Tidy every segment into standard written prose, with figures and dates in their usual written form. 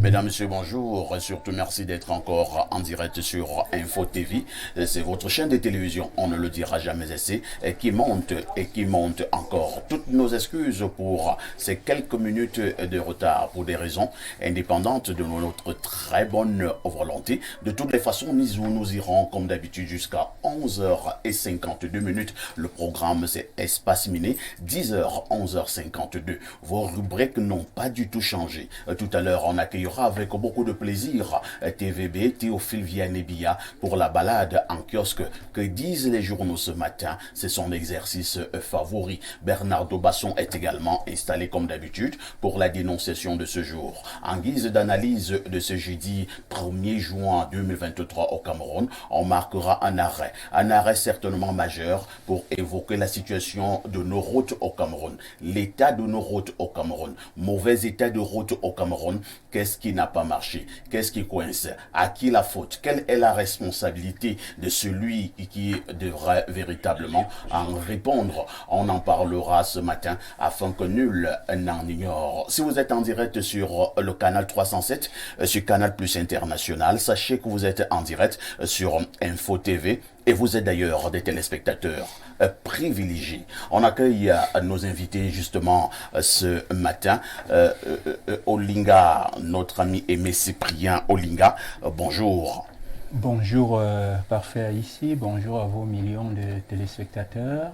Mesdames, Messieurs, bonjour. Surtout, merci d'être encore en direct sur Info TV. C'est votre chaîne de télévision, on ne le dira jamais assez, qui monte et qui monte encore. Toutes nos excuses pour ces quelques minutes de retard pour des raisons indépendantes de notre très bonne volonté. De toutes les façons, nous irons comme d'habitude jusqu'à 11h52. Le programme, c'est Espace Miné, 10h, 11h52. Vos rubriques n'ont pas du tout changé. Tout à l'heure, on accueillera avec beaucoup de plaisir TVB, Théophile Vianney-Billa, pour la balade en kiosque. Que disent les journaux ce matin? C'est son exercice favori. Bernardo Basson est également installé comme d'habitude pour la dénonciation de ce jour. En guise d'analyse de ce jeudi 1er juin 2023 au Cameroun, on marquera un arrêt certainement majeur pour évoquer la situation de nos routes au Cameroun, l'état de nos routes au Cameroun, mauvais état de route au Cameroun. Qu'est-ce qui n'a pas marché? Qu'est-ce qui coince? À qui la faute? Quelle est la responsabilité de celui qui devrait véritablement en répondre? On en parlera ce matin afin que nul n'en ignore. Si vous êtes en direct sur le canal 307, sur Canal Plus International, sachez que vous êtes en direct sur Info TV et vous êtes d'ailleurs des téléspectateurs privilégiés. On accueille nos invités justement ce matin. Olinga, notre ami Aimé Cyprien Olinga, bonjour. Bonjour Parfait ici, bonjour à vos millions de téléspectateurs.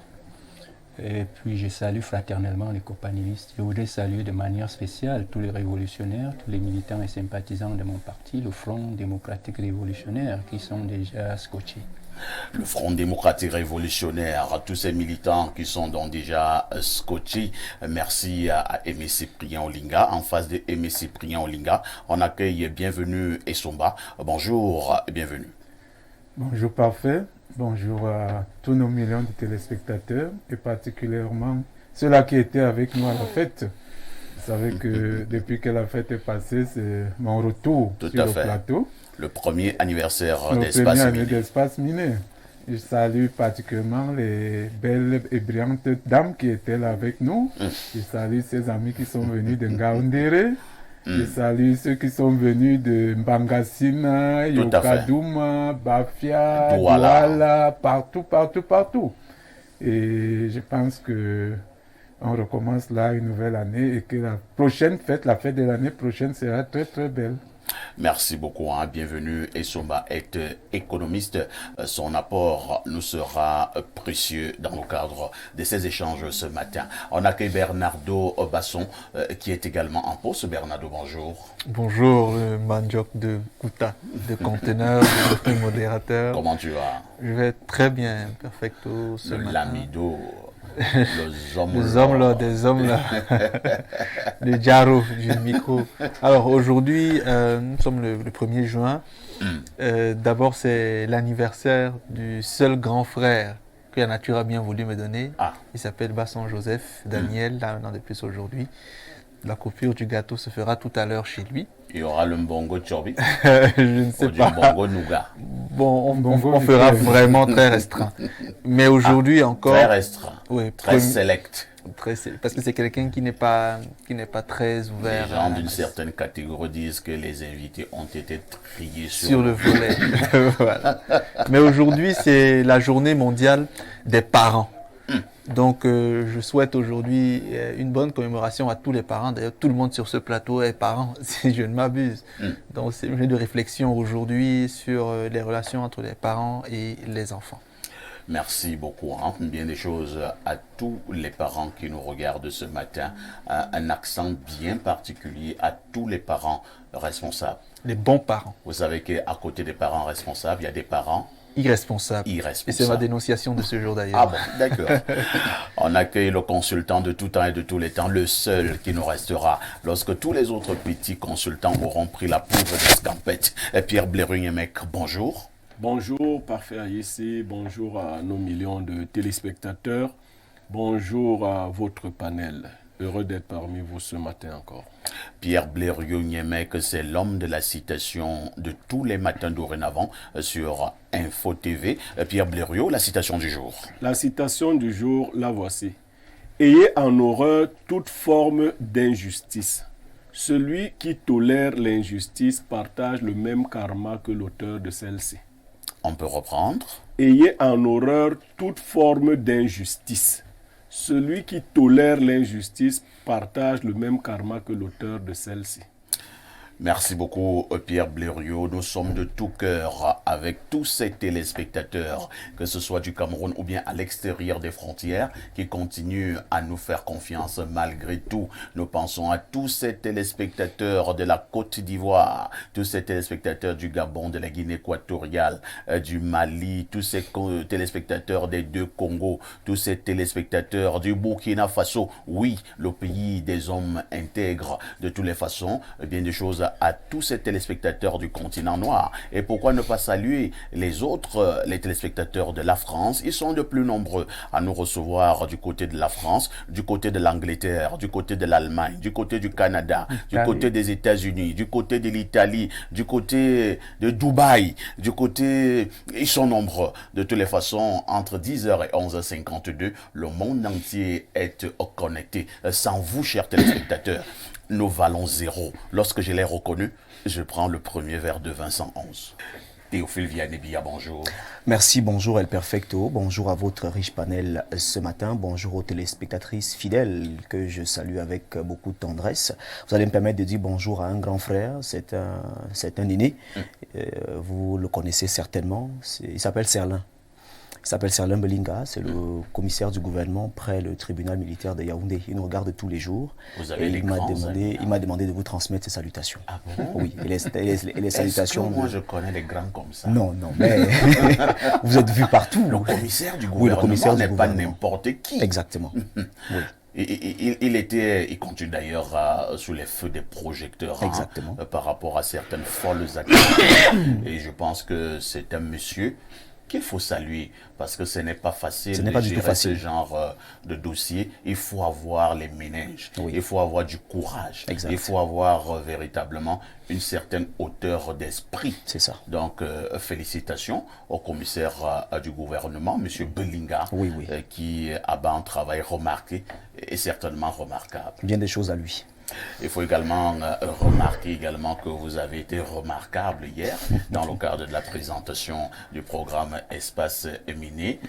Et puis je salue fraternellement les companélistes. Je voudrais saluer de manière spéciale tous les révolutionnaires, tous les militants et sympathisants de mon parti, le Front démocratique révolutionnaire, qui sont déjà scotchés. Le Front démocratique révolutionnaire, tous ces militants qui sont donc déjà scotchés. Merci à Aimé Cyprien Olinga. En face de Aimé Cyprien Olinga, on accueille Bienvenue Essomba. Bonjour et bienvenue. Bonjour Parfait. Bonjour à tous nos millions de téléspectateurs et particulièrement ceux-là qui étaient avec nous à la fête. Vous savez que depuis que la fête est passée, c'est mon retour sur le plateau. Le premier anniversaire d'Espace Miné. Je salue particulièrement les belles et brillantes dames qui étaient là avec nous. Je salue ces amis qui sont venus de Ngaoundéré. Je salue ceux qui sont venus de Mbangassina, Yokadouma, Bafia, Douala, partout. Et je pense que on recommence là une nouvelle année et que la prochaine fête, la fête de l'année prochaine sera très très belle. Merci beaucoup. Bienvenue. Essomba est économiste. Son apport nous sera précieux dans le cadre de ces échanges ce matin. On accueille Bernardo Basson qui est également en poste. Bernardo, bonjour. Bonjour, le Mandjok de Kouta, de conteneur, de modérateur. Comment tu vas? Je vais très bien, perfecto. Le Lamido. Des hommes là, le Jaro du micro. Alors aujourd'hui, nous sommes le 1er juin. D'abord, c'est l'anniversaire du seul grand frère que la nature a bien voulu me donner. Il s'appelle Basson Joseph Daniel, là un an de plus aujourd'hui. La coupure du gâteau se fera tout à l'heure chez lui. Il y aura le mbongo tchobi. Je ne sais pas. Mbongo nougat. Bon, on fera vraiment très restreint. Mais aujourd'hui encore. Très restreint. Oui, très select. Parce que c'est quelqu'un qui n'est pas très ouvert. Les gens d'une certaine catégorie disent que les invités ont été triés sur le volet. Voilà. Mais aujourd'hui, c'est la journée mondiale des parents. Donc, je souhaite aujourd'hui une bonne commémoration à tous les parents. D'ailleurs, tout le monde sur ce plateau est parent, si je ne m'abuse. Donc, c'est une journée de réflexion aujourd'hui sur les relations entre les parents et les enfants. Merci beaucoup. Bien des choses à tous les parents qui nous regardent ce matin. Un accent bien particulier à tous les parents responsables. Les bons parents. Vous savez qu'à côté des parents responsables, il y a des parents irresponsable. Et c'est ma dénonciation de ce jour d'ailleurs. Ah bon, d'accord. On accueille le consultant de tout temps et de tous les temps, le seul qui nous restera lorsque tous les autres petits consultants auront pris la poudre d'escampette. Pierre Blérugnemec, bonjour. Bonjour, Parfait ici. Bonjour à nos millions de téléspectateurs. Bonjour à votre panel. Heureux d'être parmi vous ce matin encore. Pierre Blériot-Niémec, c'est l'homme de la citation de tous les matins dorénavant sur Info TV. Pierre Blériot, la citation du jour. La citation du jour, la voici. Ayez en horreur toute forme d'injustice. Celui qui tolère l'injustice partage le même karma que l'auteur de celle-ci. On peut reprendre. Ayez en horreur toute forme d'injustice. Celui qui tolère l'injustice partage le même karma que l'auteur de celle-ci. Merci beaucoup Pierre Blériot. Nous sommes de tout cœur avec tous ces téléspectateurs, que ce soit du Cameroun ou bien à l'extérieur des frontières, qui continuent à nous faire confiance malgré tout. Nous pensons à tous ces téléspectateurs de la Côte d'Ivoire, tous ces téléspectateurs du Gabon, de la Guinée équatoriale, du Mali, tous ces téléspectateurs des deux Congos, tous ces téléspectateurs du Burkina Faso. Oui, le pays des hommes intègres. De toutes les façons, bien des choses à tous ces téléspectateurs du continent noir. Et pourquoi ne pas saluer les autres, les téléspectateurs de la France? Ils sont de plus nombreux à nous recevoir du côté de la France, du côté de l'Angleterre, du côté de l'Allemagne, du côté du Canada, du côté des États-Unis, du côté de l'Italie, du côté de Dubaï, du côté... Ils sont nombreux. De toutes les façons, entre 10h et 11h52, le monde entier est connecté. Sans vous, chers téléspectateurs, nous valons zéro. Lorsque je l'ai reconnu, je prends le premier verre de Vincent 11. Théophile Vianebia, bonjour. Merci, bonjour El Perfecto, bonjour à votre riche panel ce matin, bonjour aux téléspectatrices fidèles que je salue avec beaucoup de tendresse. Vous allez me permettre de dire bonjour à un grand frère, c'est un aîné, vous le connaissez certainement, il s'appelle Serlin. Il s'appelle Serlin Belinga, c'est le commissaire du gouvernement près le tribunal militaire de Yaoundé. Il nous regarde tous les jours. Vous avez il m'a demandé de vous transmettre ses salutations. Ah bon? Oui, et les salutations. Est-ce que moi je connais les grands comme ça? Non, mais vous êtes vu partout. Le commissaire du gouvernement, oui, le commissaire n'est pas n'importe qui. Exactement. Oui. Il continue d'ailleurs sous les feux des projecteurs par rapport à certaines folles activités. Et je pense que c'est un monsieur qu'il faut saluer parce que ce n'est pas facile de gérer ce genre de dossier. Il faut avoir les méninges, il faut avoir du courage, il faut avoir véritablement une certaine hauteur d'esprit. C'est ça. Donc, félicitations au commissaire du gouvernement, M. Belinga, qui abat un travail remarqué et certainement remarquable. Bien des choses à lui. Il faut également remarquer que vous avez été remarquable hier dans le cadre de la présentation du programme Espace Miné.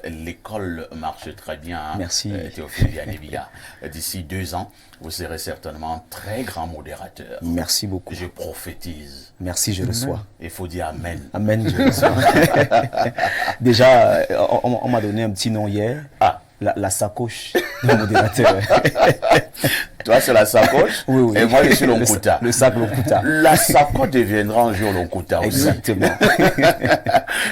L'école marche très bien. Merci. Théophile Vianebia. D'ici 2 ans, vous serez certainement un très grand modérateur. Merci beaucoup. Je prophétise. Merci, je reçois. Il faut dire Amen. Amen, je reçois. Déjà, on m'a donné un petit nom hier. Ah. La sacoche du modérateur. Toi, c'est la sacoche. Oui. Et moi, je suis l'Onkuta. Le sac l'Onkuta. La sacoche deviendra un jour l'Onkuta aussi. Exactement.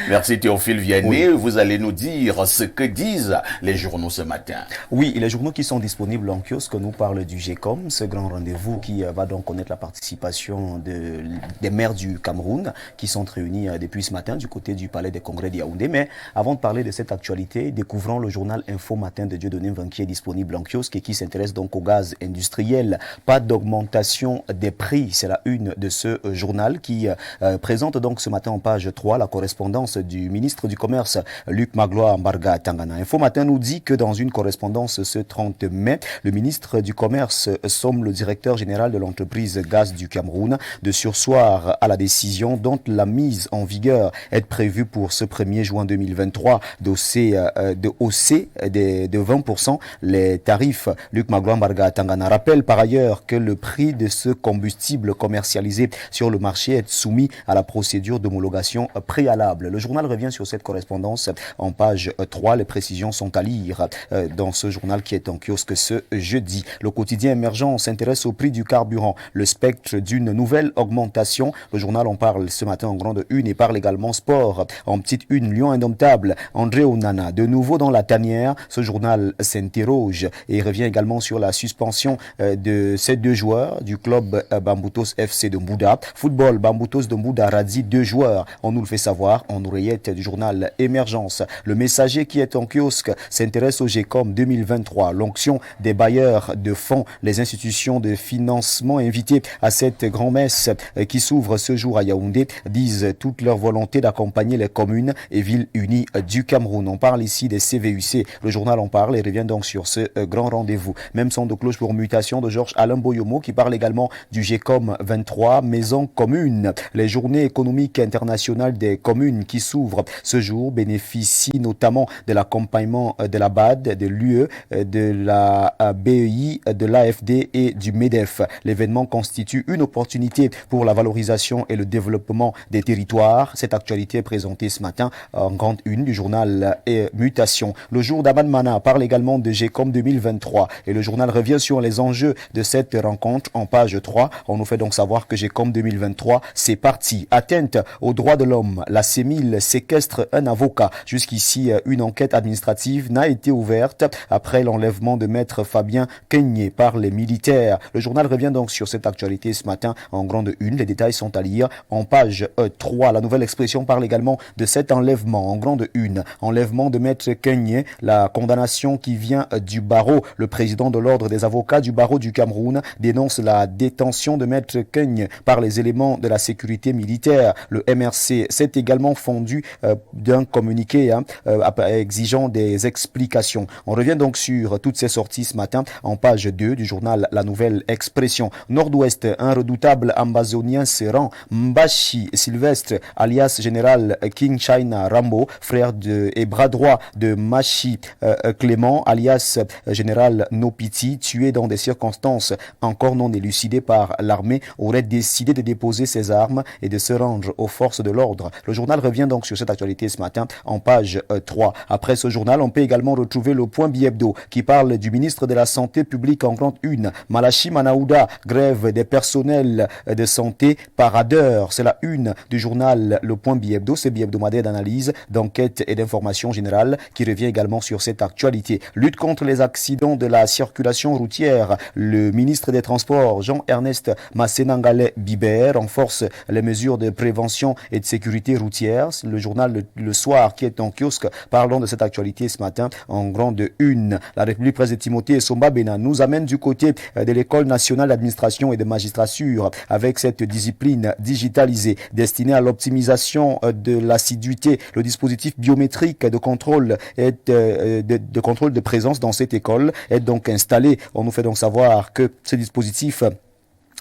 Merci Théophile Vianney. Vous allez nous dire ce que disent les journaux ce matin. Oui, les journaux qui sont disponibles en kiosque nous parlent du GECOM, ce grand rendez-vous qui va donc connaître la participation des maires du Cameroun qui sont réunis depuis ce matin du côté du palais des congrès de Yaoundé. Mais avant de parler de cette actualité, découvrons le journal Info Matin de Dieudonné Mvan qui est disponible en kiosque et qui s'intéresse donc au gaz industriel. Pas d'augmentation des prix, c'est la une de ce journal qui présente donc ce matin en page 3 la correspondance du ministre du Commerce Luc Magloire Mbarga Tangana. Info Matin nous dit que dans une correspondance ce 30 mai, le ministre du Commerce somme le directeur général de l'entreprise Gaz du Cameroun de surseoir à la décision dont la mise en vigueur est prévue pour ce 1er juin 2023 de hausser de 20% les tarifs. Luc Magloire Mbarga Tangana rappelle par ailleurs que le prix de ce combustible commercialisé sur le marché est soumis à la procédure d'homologation préalable. Le journal revient sur cette correspondance en page 3. Les précisions sont à lire dans ce journal qui est en kiosque ce jeudi. Le quotidien émergent s'intéresse au prix du carburant. Le spectre d'une nouvelle augmentation. Le journal en parle ce matin en grande une et parle également sport. En petite une, Lion indomptable, André Onana. De nouveau dans la tanière, ce journal s'interroge et revient également sur la suspension de ces 2 joueurs du club Bamboutos FC de Mbouda. Football, Bamboutos de Mbouda radie 2 joueurs. On nous le fait savoir en oreillette du journal Émergence. Le messager qui est en kiosque s'intéresse au GECOM 2023. L'onction des bailleurs de fonds, les institutions de financement invitées à cette grand-messe qui s'ouvre ce jour à Yaoundé disent toute leur volonté d'accompagner les communes et villes unies du Cameroun. On parle ici des CVUC. Le journal en parle et revient donc sur ce grand rendez-vous. Même son de cloche pour mutation de Georges Alain Boyomo qui parle également du GECOM 23, Maison commune. Les journées économiques internationales des communes qui s'ouvrent ce jour bénéficient notamment de l'accompagnement de la BAD, de l'UE, de la BEI, de l'AFD et du MEDEF. L'événement constitue une opportunité pour la valorisation et le développement des territoires. Cette actualité est présentée ce matin en grande une du journal Mutation. Le jour d'Aman Mana parle également de GECOM 2023 et le journal revient sur les enjeux de cette rencontre en page 3. On nous fait donc savoir que GECOM 2023, c'est parti. Atteinte aux droits de l'homme, la CEMIL séquestre un avocat. Jusqu'ici, une enquête administrative n'a été ouverte après l'enlèvement de maître Fabien Keigné par les militaires. Le journal revient donc sur cette actualité ce matin en grande une. Les détails sont à lire en page 3. La Nouvelle Expression parle également de cet enlèvement en grande une. Enlèvement de maître Keigné, la condamnation qui vient du barreau. Le président de l'ordre des avocats du barreau du Cameroun dénonce la détention de maître Keigné par les éléments de la sécurité militaire. Le MRC s'est également fondu d'un communiqué exigeant des explications. On revient donc sur toutes ces sorties ce matin en page 2 du journal La Nouvelle Expression. Nord-Ouest, un redoutable amazonien se rend. Mbashi Sylvestre, alias général King China Rambo, frère et bras droit de Machi Clément, alias général Nopiti, tué dans des circonstances encore non élucidées par l'armée, aurait décidé de déposer ses armes et de se rendre aux forces de l'ordre. Le journal revient donc sur cette actualité ce matin en page 3. Après ce journal, on peut également retrouver le point Biebdo qui parle du ministre de la Santé publique en grande une. Malachi Manaouda, grève des personnels de santé par heure. C'est la une du journal Le Point Biebdo, c'est bi-hebdomadaire d'analyse, d'enquête et d'information générale qui revient également sur cette actualité. Lutte contre les accidents de la circulation routière. Le ministre des Transports, Jean-Ernest Massenangale Biber, renforce les mesures de prévention et de sécurité routière. Le journal Le Soir qui est en kiosque, parlons de cette actualité ce matin en grande une. La République Presse de Timothée et Somba Bena nous amène du côté de l'École nationale d'administration et de magistrature avec cette discipline digitalisée destinée à l'optimisation de l'assiduité. Le dispositif biométrique de contrôle de contrôle de présence dans cette école est donc installé. On nous fait donc savoir que ce dispositif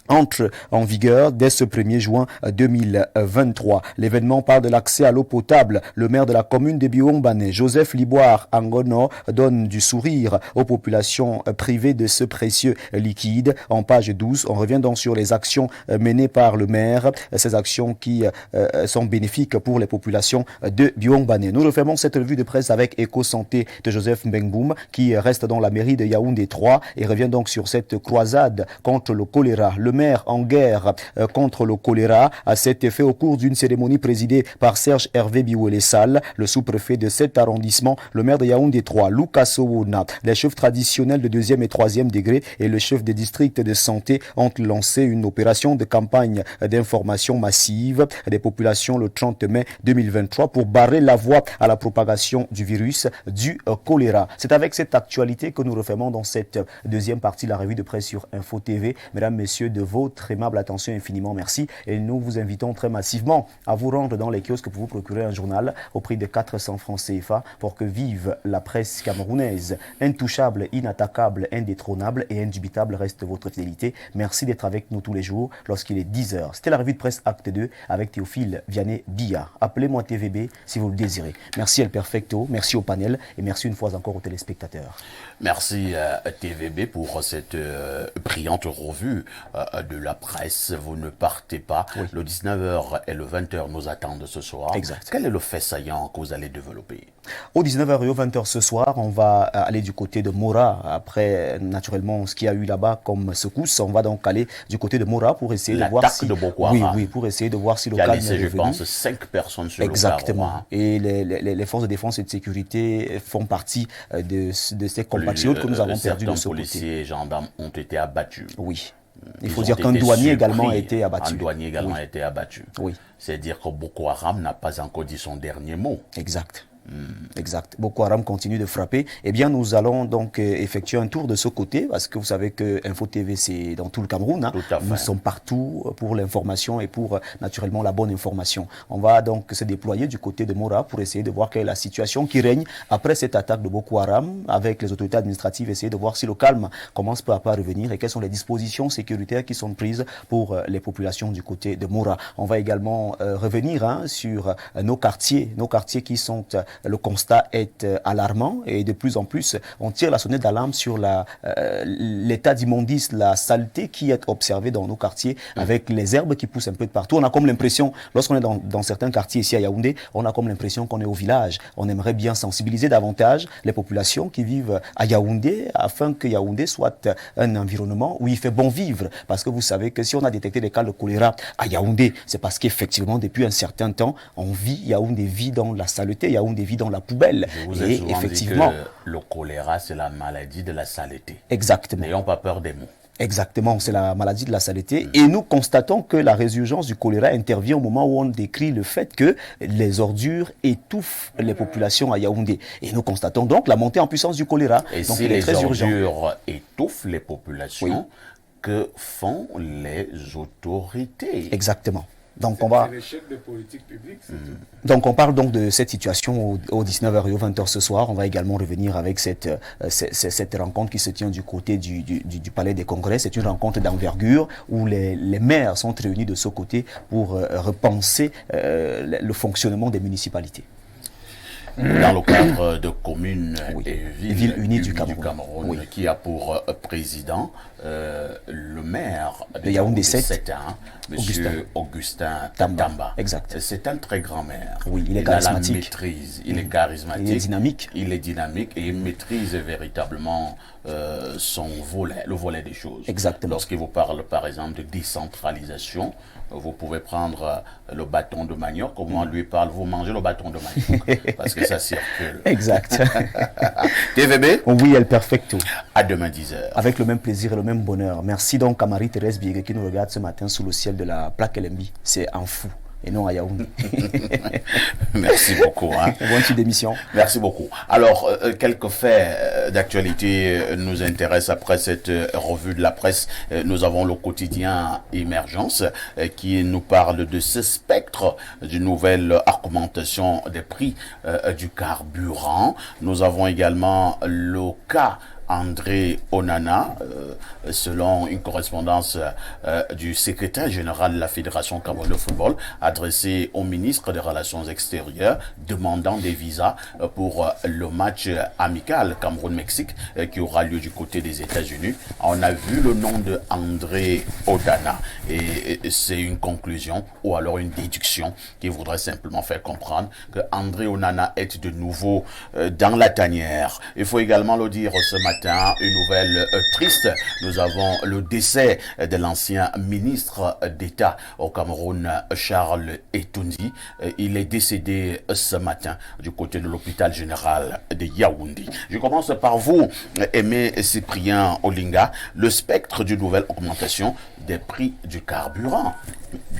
entre en vigueur dès ce 1er juin 2023. L'événement parle de l'accès à l'eau potable. Le maire de la commune de Biombane, Joseph Liboire Angono, donne du sourire aux populations privées de ce précieux liquide. En page 12, on revient donc sur les actions menées par le maire, ces actions qui sont bénéfiques pour les populations de Biombane. Nous refermons cette revue de presse avec Éco Santé de Joseph Mbengboum qui reste dans la mairie de Yaoundé 3 et revient donc sur cette croisade contre le choléra. Le maire en guerre contre le choléra à cet effet au cours d'une cérémonie présidée par Serge Hervé Biouélé-Sall, le sous-préfet de cet arrondissement, le maire de Yaoundé 3, Lucas Sowona, les chefs traditionnels de 2e et 3e degré et le chef des districts de santé ont lancé une opération de campagne d'information massive des populations le 30 mai 2023 pour barrer la voie à la propagation du virus du choléra. C'est avec cette actualité que nous refermons dans cette deuxième partie de la revue de presse sur Info TV. Mesdames, Messieurs, de votre aimable attention, infiniment merci. Et nous vous invitons très massivement à vous rendre dans les kiosques pour vous procurer un journal au prix de 400 francs CFA pour que vive la presse camerounaise. Intouchable, inattaquable, indétrônable et indubitable reste votre fidélité. Merci d'être avec nous tous les jours lorsqu'il est 10h. C'était la revue de presse Acte 2 avec Théophile Vianney Billard. Appelez-moi TVB si vous le désirez. Merci El Perfecto, merci au panel et merci une fois encore aux téléspectateurs. Merci TVB pour cette brillante revue de la presse. Vous ne partez pas. Oui. Le 19h et le 20h nous attendent ce soir. Exact. Quel est le fait saillant que vous allez développer? Au 19h et au 20h ce soir, on va aller du côté de Mora. Après, naturellement, ce qu'il y a eu là-bas comme secousse, on va donc aller du côté de Mora pour essayer de voir si... de Boko Haram. Oui, pour essayer de voir si le calme est revenu. Je pense, 5 personnes sur Exactement. le carreau. Et les forces de défense et de sécurité font partie de ces compatriotes que nous avons perdus de ce côté. Certains policiers et gendarmes ont été abattus. Oui. Il faut dire qu'un douanier également a été abattu. Un douanier également a été abattu. Oui. C'est-à-dire que Boko Haram n'a pas encore dit son dernier mot. Exact. Exact. Boko Haram continue de frapper. Eh bien, nous allons donc effectuer un tour de ce côté, parce que vous savez que Info TV, c'est dans tout le Cameroun. Hein. Nous sommes partout pour l'information et pour naturellement la bonne information. On va donc se déployer du côté de Mora pour essayer de voir quelle est la situation qui règne après cette attaque de Boko Haram, avec les autorités administratives, essayer de voir si le calme commence peu à peu à revenir et quelles sont les dispositions sécuritaires qui sont prises pour les populations du côté de Mora. On va également revenir sur nos quartiers qui sont... Le constat est alarmant et de plus en plus, on tire la sonnette d'alarme sur l'état d'immondice, la saleté qui est observée dans nos quartiers avec les herbes qui poussent un peu de partout. On a comme l'impression, lorsqu'on est dans certains quartiers ici à Yaoundé, on a comme l'impression qu'on est au village. On aimerait bien sensibiliser davantage les populations qui vivent à Yaoundé afin que Yaoundé soit un environnement où il fait bon vivre. Parce que vous savez que si on a détecté des cas de choléra à Yaoundé, c'est parce qu'effectivement, depuis un certain temps, Yaoundé vit dans la saleté, Yaoundé vit dans la poubelle. Je vous ai souvent dit que le choléra, c'est la maladie de la saleté. Exactement. N'ayons pas peur des mots. Exactement, c'est la maladie de la saleté. Et nous constatons que la résurgence du choléra intervient au moment où on décrit le fait que les ordures étouffent les populations à Yaoundé. Et nous constatons donc la montée en puissance du choléra. Et donc, si les ordures étouffent les populations, que font les autorités? Exactement. Donc on va. Donc on parle donc de cette situation au 19h et au 20h ce soir. On va également revenir avec cette rencontre qui se tient du côté du Palais des Congrès. C'est une rencontre d'envergure où les maires sont réunis de ce côté pour repenser le fonctionnement des municipalités. Dans le cadre de communes et villes unies du Cameroun, qui a pour président le maire de Yaoundé 7, M. Augustin Tamba. Exact. C'est un très grand maire. Oui, il est charismatique. Il a la maîtrise, il est charismatique. Il est dynamique. Il est dynamique et il maîtrise véritablement son volet, le volet des choses. Exactement. Lorsqu'il vous parle par exemple de décentralisation, vous pouvez prendre le bâton de manioc, comme on lui parle, vous mangez le bâton de manioc, parce que ça circule. Exact. TVB? Oui, El Perfecto. À demain 10h. Avec le même plaisir et le même bonheur. Merci donc à Marie-Thérèse Biégué qui nous regarde ce matin sous le ciel de la plaque LMB. C'est en fou. Et non à Yaoundé. Merci beaucoup. Bonne petite émission. Merci beaucoup. Alors, quelques faits d'actualité nous intéressent après cette revue de la presse. Nous avons le quotidien Émergence qui nous parle de ce spectre d'une nouvelle augmentation des prix du carburant. Nous avons également le cas André Onana, selon une correspondance du secrétaire général de la Fédération camerounaise de football, adressée au ministre des Relations extérieures, demandant des visas pour le match amical Cameroun-Mexique qui aura lieu du côté des États-Unis. On a vu le nom de André Onana et c'est une conclusion ou alors une déduction qui voudrait simplement faire comprendre que André Onana est de nouveau dans la tanière. Il faut également le dire ce matin, une nouvelle triste. Nous avons le décès de l'ancien ministre d'État au Cameroun, Charles Etundi. Il est décédé ce matin du côté de l'hôpital général de Yaoundé. Je commence par vous, Aimé Cyprien Olinga. Le spectre d'une nouvelle augmentation des prix du carburant.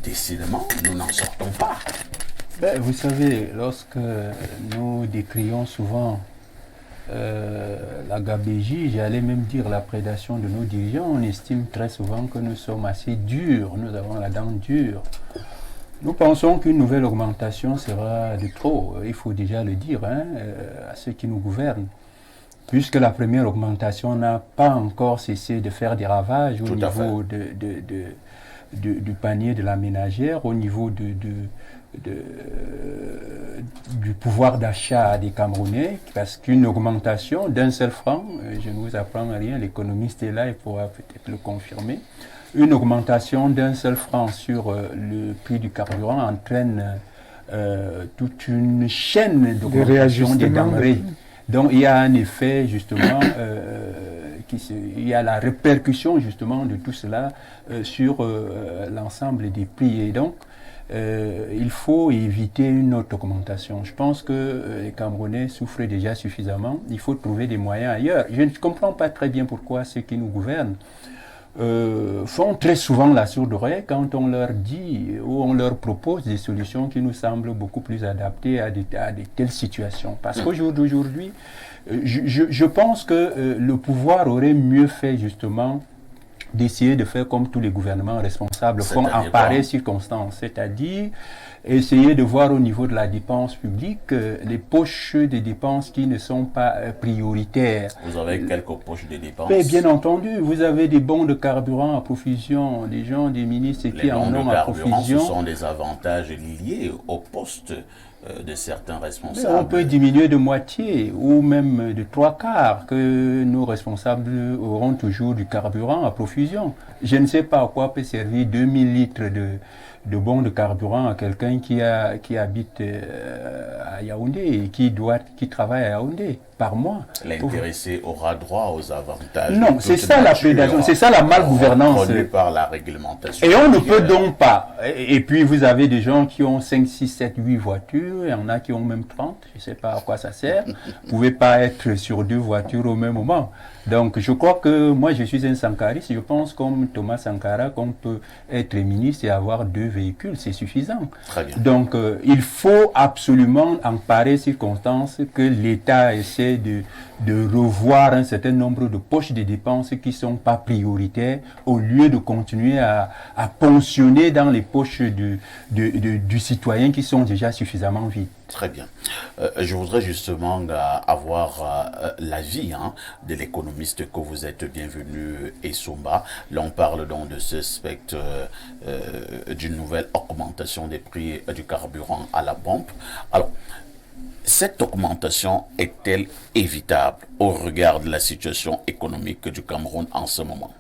Décidément, nous n'en sortons pas. Vous savez, lorsque nous décrions souvent la gabégie, j'allais même dire la prédation de nos dirigeants, on estime très souvent que nous sommes assez durs, nous avons la dent dure. Nous pensons qu'une nouvelle augmentation sera de trop, il faut déjà le dire à ceux qui nous gouvernent, puisque la première augmentation n'a pas encore cessé de faire des ravages au niveau du panier de la ménagère, au niveau du pouvoir d'achat des Camerounais, parce qu'une augmentation d'un seul franc, je ne vous apprends rien, l'économiste est là, il pourra peut-être le confirmer, une augmentation d'un seul franc sur le prix du carburant entraîne toute une chaîne d'augmentation des denrées. Donc il y a un effet justement, il y a la répercussion justement de tout cela sur l'ensemble des prix. Et donc il faut éviter une autre augmentation. Je pense que les Camerounais souffrent déjà suffisamment. Il faut trouver des moyens ailleurs. Je ne comprends pas très bien pourquoi ceux qui nous gouvernent font très souvent la sourde oreille quand on leur dit ou on leur propose des solutions qui nous semblent beaucoup plus adaptées à de telles situations. Parce qu'aujourd'hui, je pense que le pouvoir aurait mieux fait justement d'essayer de faire comme tous les gouvernements responsables font en pareilles circonstances, c'est-à-dire essayer de voir au niveau de la dépense publique les poches des dépenses qui ne sont pas prioritaires. Vous avez quelques poches de dépenses? Mais bien entendu, vous avez des bons de carburant à profusion, des gens, des ministres qui en ont à profusion. Ce sont des avantages liés au poste de certains responsables. Mais on peut diminuer de moitié ou même de 3/4 que nos responsables auront toujours du carburant à profusion. Je ne sais pas à quoi peut servir 2000 litres de bons de carburant à quelqu'un qui habite à Yaoundé et qui travaille à Yaoundé par mois. L'intéressé aura droit aux avantages. Non, c'est ça la prédation, c'est ça la malgouvernance. Par la réglementation. Et on ne peut donc pas. Et puis vous avez des gens qui ont 5, 6, 7, 8 voitures, il y en a qui ont même 30, je ne sais pas à quoi ça sert. Vous ne pouvez pas être sur 2 voitures au même moment. Donc je crois que moi je suis un sankariste, je pense comme Thomas Sankara qu'on peut être ministre et avoir 2 véhicules, c'est suffisant. Très bien. Donc il faut absolument en pareilles circonstances que l'État essaie de revoir un certain nombre de poches de dépenses qui ne sont pas prioritaires au lieu de continuer à ponctionner dans les poches du citoyen qui sont déjà suffisamment vides. Très bien. Je voudrais justement avoir l'avis de l'économiste que vous êtes. Bienvenue, Essomba. Là, on parle donc de ce spectre d'une nouvelle augmentation des prix du carburant à la pompe. Alors, cette augmentation est-elle évitable au regard de la situation économique du Cameroun en ce moment?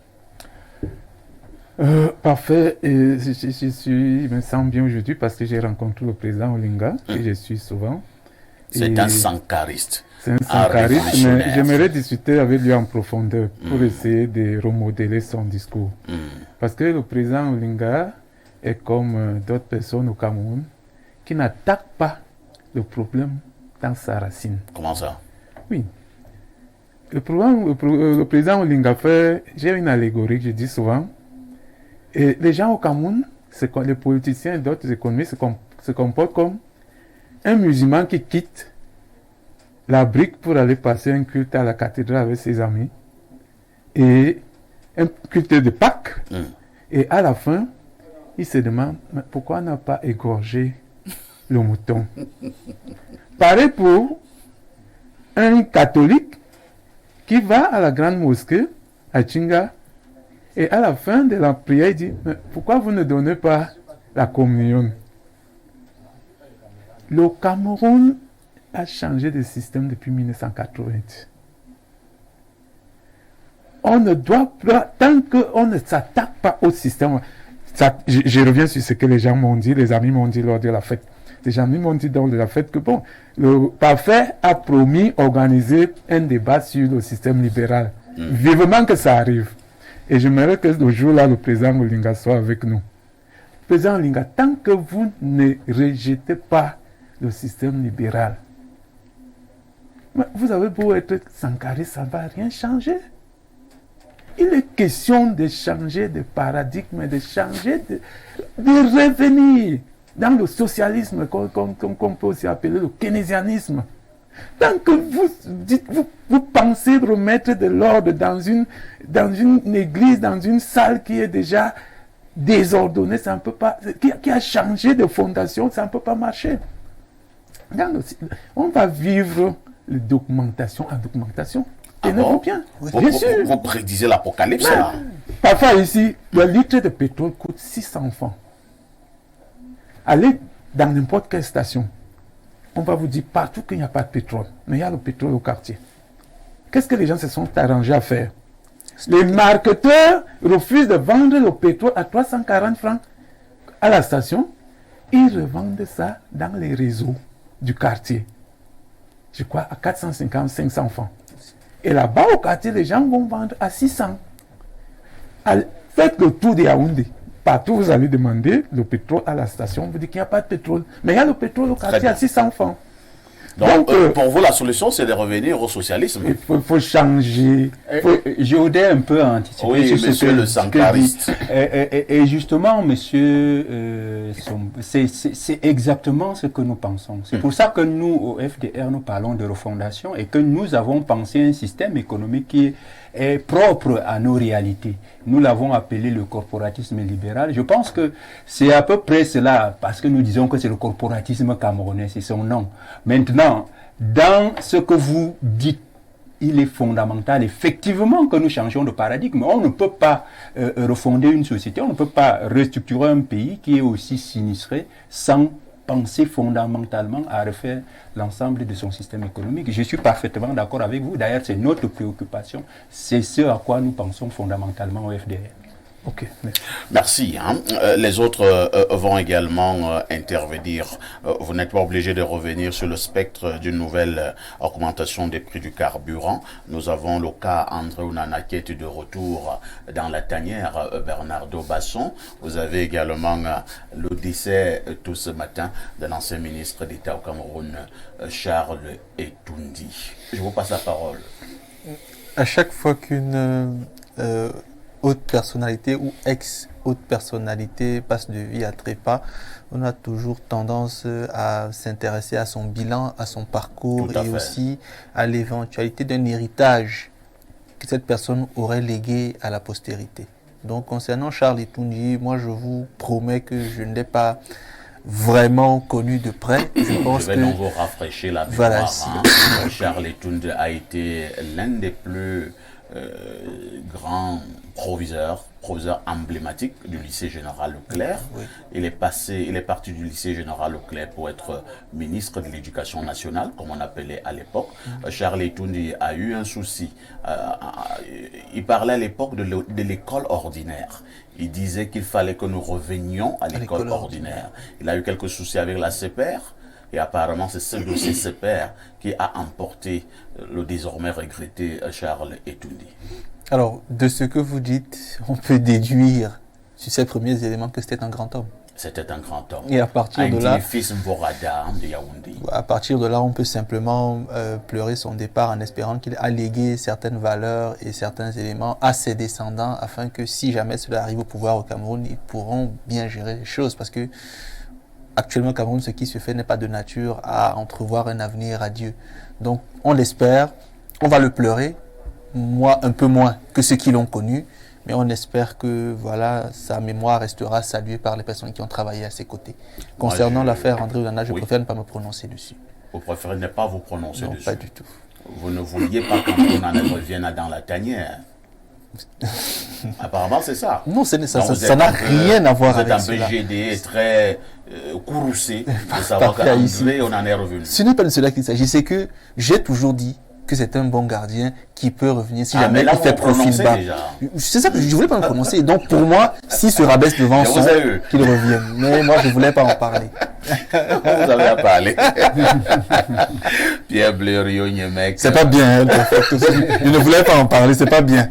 Parfait. Et je me sens bien aujourd'hui parce que j'ai rencontré le président Olinga, que je suis souvent. C'est un sankariste. C'est un sankariste, mais j'aimerais discuter avec lui en profondeur pour essayer de remodeler son discours. Parce que le président Olinga est comme d'autres personnes au Cameroun qui n'attaquent pas le problème dans sa racine. Comment ça? Oui. Le président Olinga fait, j'ai une allégorie que je dis souvent. Et les gens au Cameroun, les politiciens et d'autres économistes se comportent comme un musulman qui quitte la brique pour aller passer un culte à la cathédrale avec ses amis. Et un culte de Pâques. Et à la fin, il se demande pourquoi on n'a pas égorgé le mouton. Pareil pour un catholique qui va à la grande mosquée à Tchinga et à la fin de la prière, il dit mais pourquoi vous ne donnez pas la communion? Le Cameroun a changé de système depuis 1980. On ne doit pas, tant qu'on ne s'attaque pas au système, je reviens sur ce que les gens m'ont dit, les amis m'ont dit lors de la fête. Les amis m'ont dit lors de la fête que bon, le parfait a promis organiser un débat sur le système libéral. Vivement que ça arrive. Et j'aimerais que le jour-là, le président Olinga soit avec nous. Président Olinga, tant que vous ne rejetez pas le système libéral, vous avez beau être sankariste, ça ne va rien changer. Il est question de changer de paradigme, de changer, de revenir dans le socialisme, qu'on peut aussi appeler le keynésianisme. Tant que vous pensez remettre de l'ordre dans une église, dans une salle qui est déjà désordonnée, ça ne peut pas, qui a changé de fondation, ça ne peut pas marcher. On va vivre de documentation en documentation. Tenez-vous bien. Bien sûr. Vous prédisez l'apocalypse là. Parfois ici, le litre de pétrole coûte 600 francs. Allez dans n'importe quelle station. On va vous dire partout qu'il n'y a pas de pétrole. Mais il y a le pétrole au quartier. Qu'est-ce que les gens se sont arrangés à faire? Les marketeurs refusent de vendre le pétrole à 340 francs à la station. Ils revendent ça dans les réseaux du quartier. Je crois à 450, 500 francs. Et là-bas au quartier, les gens vont vendre à 600. Faites le tour de Yaoundé. Partout, vous allez demander le pétrole à la station. On vous dit qu'il n'y a pas de pétrole. Mais il y a le pétrole au quartier à 600 francs. Donc, pour vous, la solution, c'est de revenir au socialisme. Il faut changer. Je voudrais un peu anticiper. Oui, monsieur le sankariste. Et justement, monsieur, c'est exactement ce que nous pensons. C'est pour ça que nous, au FDR, nous parlons de refondation et que nous avons pensé un système économique qui est propre à nos réalités. Nous l'avons appelé le corporatisme libéral. Je pense que c'est à peu près cela, parce que nous disons que c'est le corporatisme camerounais, c'est son nom. Maintenant, dans ce que vous dites, il est fondamental, effectivement, que nous changions de paradigme. On ne peut pas refonder une société, on ne peut pas restructurer un pays qui est aussi sinistré sans penser fondamentalement à refaire l'ensemble de son système économique. Je suis parfaitement d'accord avec vous. D'ailleurs, c'est notre préoccupation. C'est ce à quoi nous pensons fondamentalement au FDR. Ok, merci. Les autres vont également intervenir. Vous n'êtes pas obligé de revenir sur le spectre d'une nouvelle augmentation des prix du carburant. Nous avons le cas André Onana qui est de retour dans la tanière, Bernardo Basson. Vous avez également le décès tout ce matin de l'ancien ministre d'État au Cameroun, Charles Etoundi. Je vous passe la parole. À chaque fois qu'une haute personnalité ou ex-haute personnalité passe de vie à trépas, on a toujours tendance à s'intéresser à son bilan, à son parcours et aussi à l'éventualité d'un héritage que cette personne aurait légué à la postérité. Donc concernant Charles Etoundi, moi je vous promets que je ne l'ai pas vraiment connu de près. Je vais donc vous rafraîchir la mémoire. Voilà, Charles Etoundi a été l'un des plus grands proviseur emblématique du lycée général Leclerc. Oui. Il est parti du lycée général Leclerc pour être ministre de l'éducation nationale, comme on appelait à l'époque. Charles Etoundi a eu un souci. Il parlait à l'époque de l'école ordinaire. Il disait qu'il fallait que nous revenions à l'école ordinaire. Il a eu quelques soucis avec la CPR. Et apparemment, c'est ce dossier CPR qui a emporté le désormais regretté Charles Etoundi. Alors, de ce que vous dites, on peut déduire sur ces premiers éléments que c'était un grand homme. C'était un grand homme. Et à partir de là, de Yaoundé. À partir de là, on peut simplement pleurer son départ en espérant qu'il a légué certaines valeurs et certains éléments à ses descendants afin que si jamais cela arrive au pouvoir au Cameroun, ils pourront bien gérer les choses. Parce que actuellement, au Cameroun, ce qui se fait n'est pas de nature à entrevoir un avenir radieux. Donc, on l'espère, on va le pleurer, moi un peu moins que ceux qui l'ont connu, mais on espère que voilà, sa mémoire restera saluée par les personnes qui ont travaillé à ses côtés. Concernant l'affaire André Onana, je préfère ne pas me prononcer dessus. Vous préférez ne pas vous prononcer dessus? Non, pas du tout. Vous ne vouliez pas qu'André Onana revienne dans la tanière? Apparemment, c'est ça. Non, ça n'a rien à voir avec cela. Vous êtes un BGD très courroucé de savoir qu'André Onana est revenu. Ce n'est pas de cela qu'il s'agit, c'est que j'ai toujours dit que c'est un bon gardien qui peut revenir si jamais il fait profil bas. C'est ça que je ne voulais pas me prononcer. Donc pour moi, s'il se rabaisse devant son, qu'il revienne. Mais moi, je ne voulais pas en parler. Vous avez à parler. Pierre Blériot-Niemek. C'est pas bien, je ne voulais pas en parler, c'est pas bien.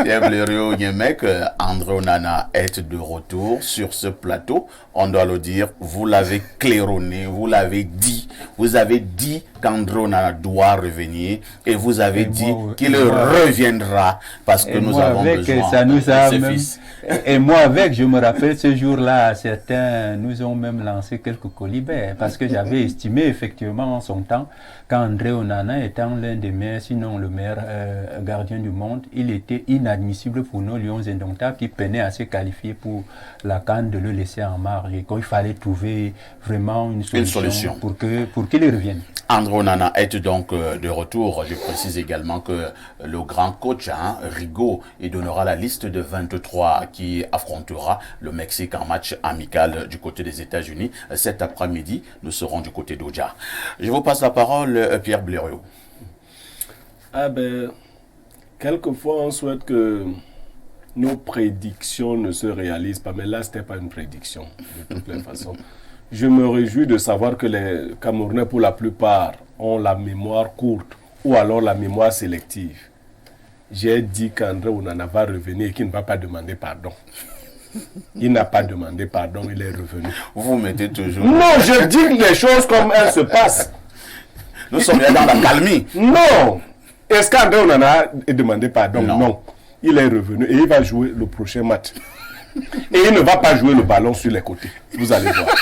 Pierre Blériot-Niemek, André Onana est de retour sur ce plateau. On doit le dire, vous l'avez claironné, vous l'avez dit. Vous avez dit qu'André Onana doit revenir et vous avez dit qu'il reviendra parce que nous avons besoin de ce fils. Et moi avec, je me rappelle ce jour-là, certains nous ont même lancé quelques colibets parce que j'avais estimé effectivement en son temps qu'André Onana étant l'un des meilleurs, sinon le meilleur gardien du monde, il était inadmissible pour nos Lions indomptables qui peinaient à se qualifier pour la CAN de le laisser en marge et qu'il fallait trouver vraiment une solution. pour qu'il revienne. André Onana est donc de retour. Je précise également que le grand coach Rigaud, il donnera la liste de 23 qui affrontera le Mexique en match amical du côté des États-Unis. Cet après-midi, nous serons du côté d'Oja. Je vous passe la parole, Pierre Blériot. Quelquefois, on souhaite que nos prédictions ne se réalisent pas, mais là, ce n'était pas une prédiction, de toutes les façons. Je me réjouis de savoir que les Camerounais, pour la plupart, ont la mémoire courte ou alors la mémoire sélective. J'ai dit qu'André Onana va revenir et qu'il ne va pas demander pardon. Il n'a pas demandé pardon, il est revenu. Vous mettez toujours... Non, je dis les choses comme elles se passent. Nous sommes là dans la calmie. Non. Est-ce qu'André Onana a demandé pardon? Non. Il est revenu et il va jouer le prochain match. Et il ne va pas jouer le ballon sur les côtés. Vous allez voir.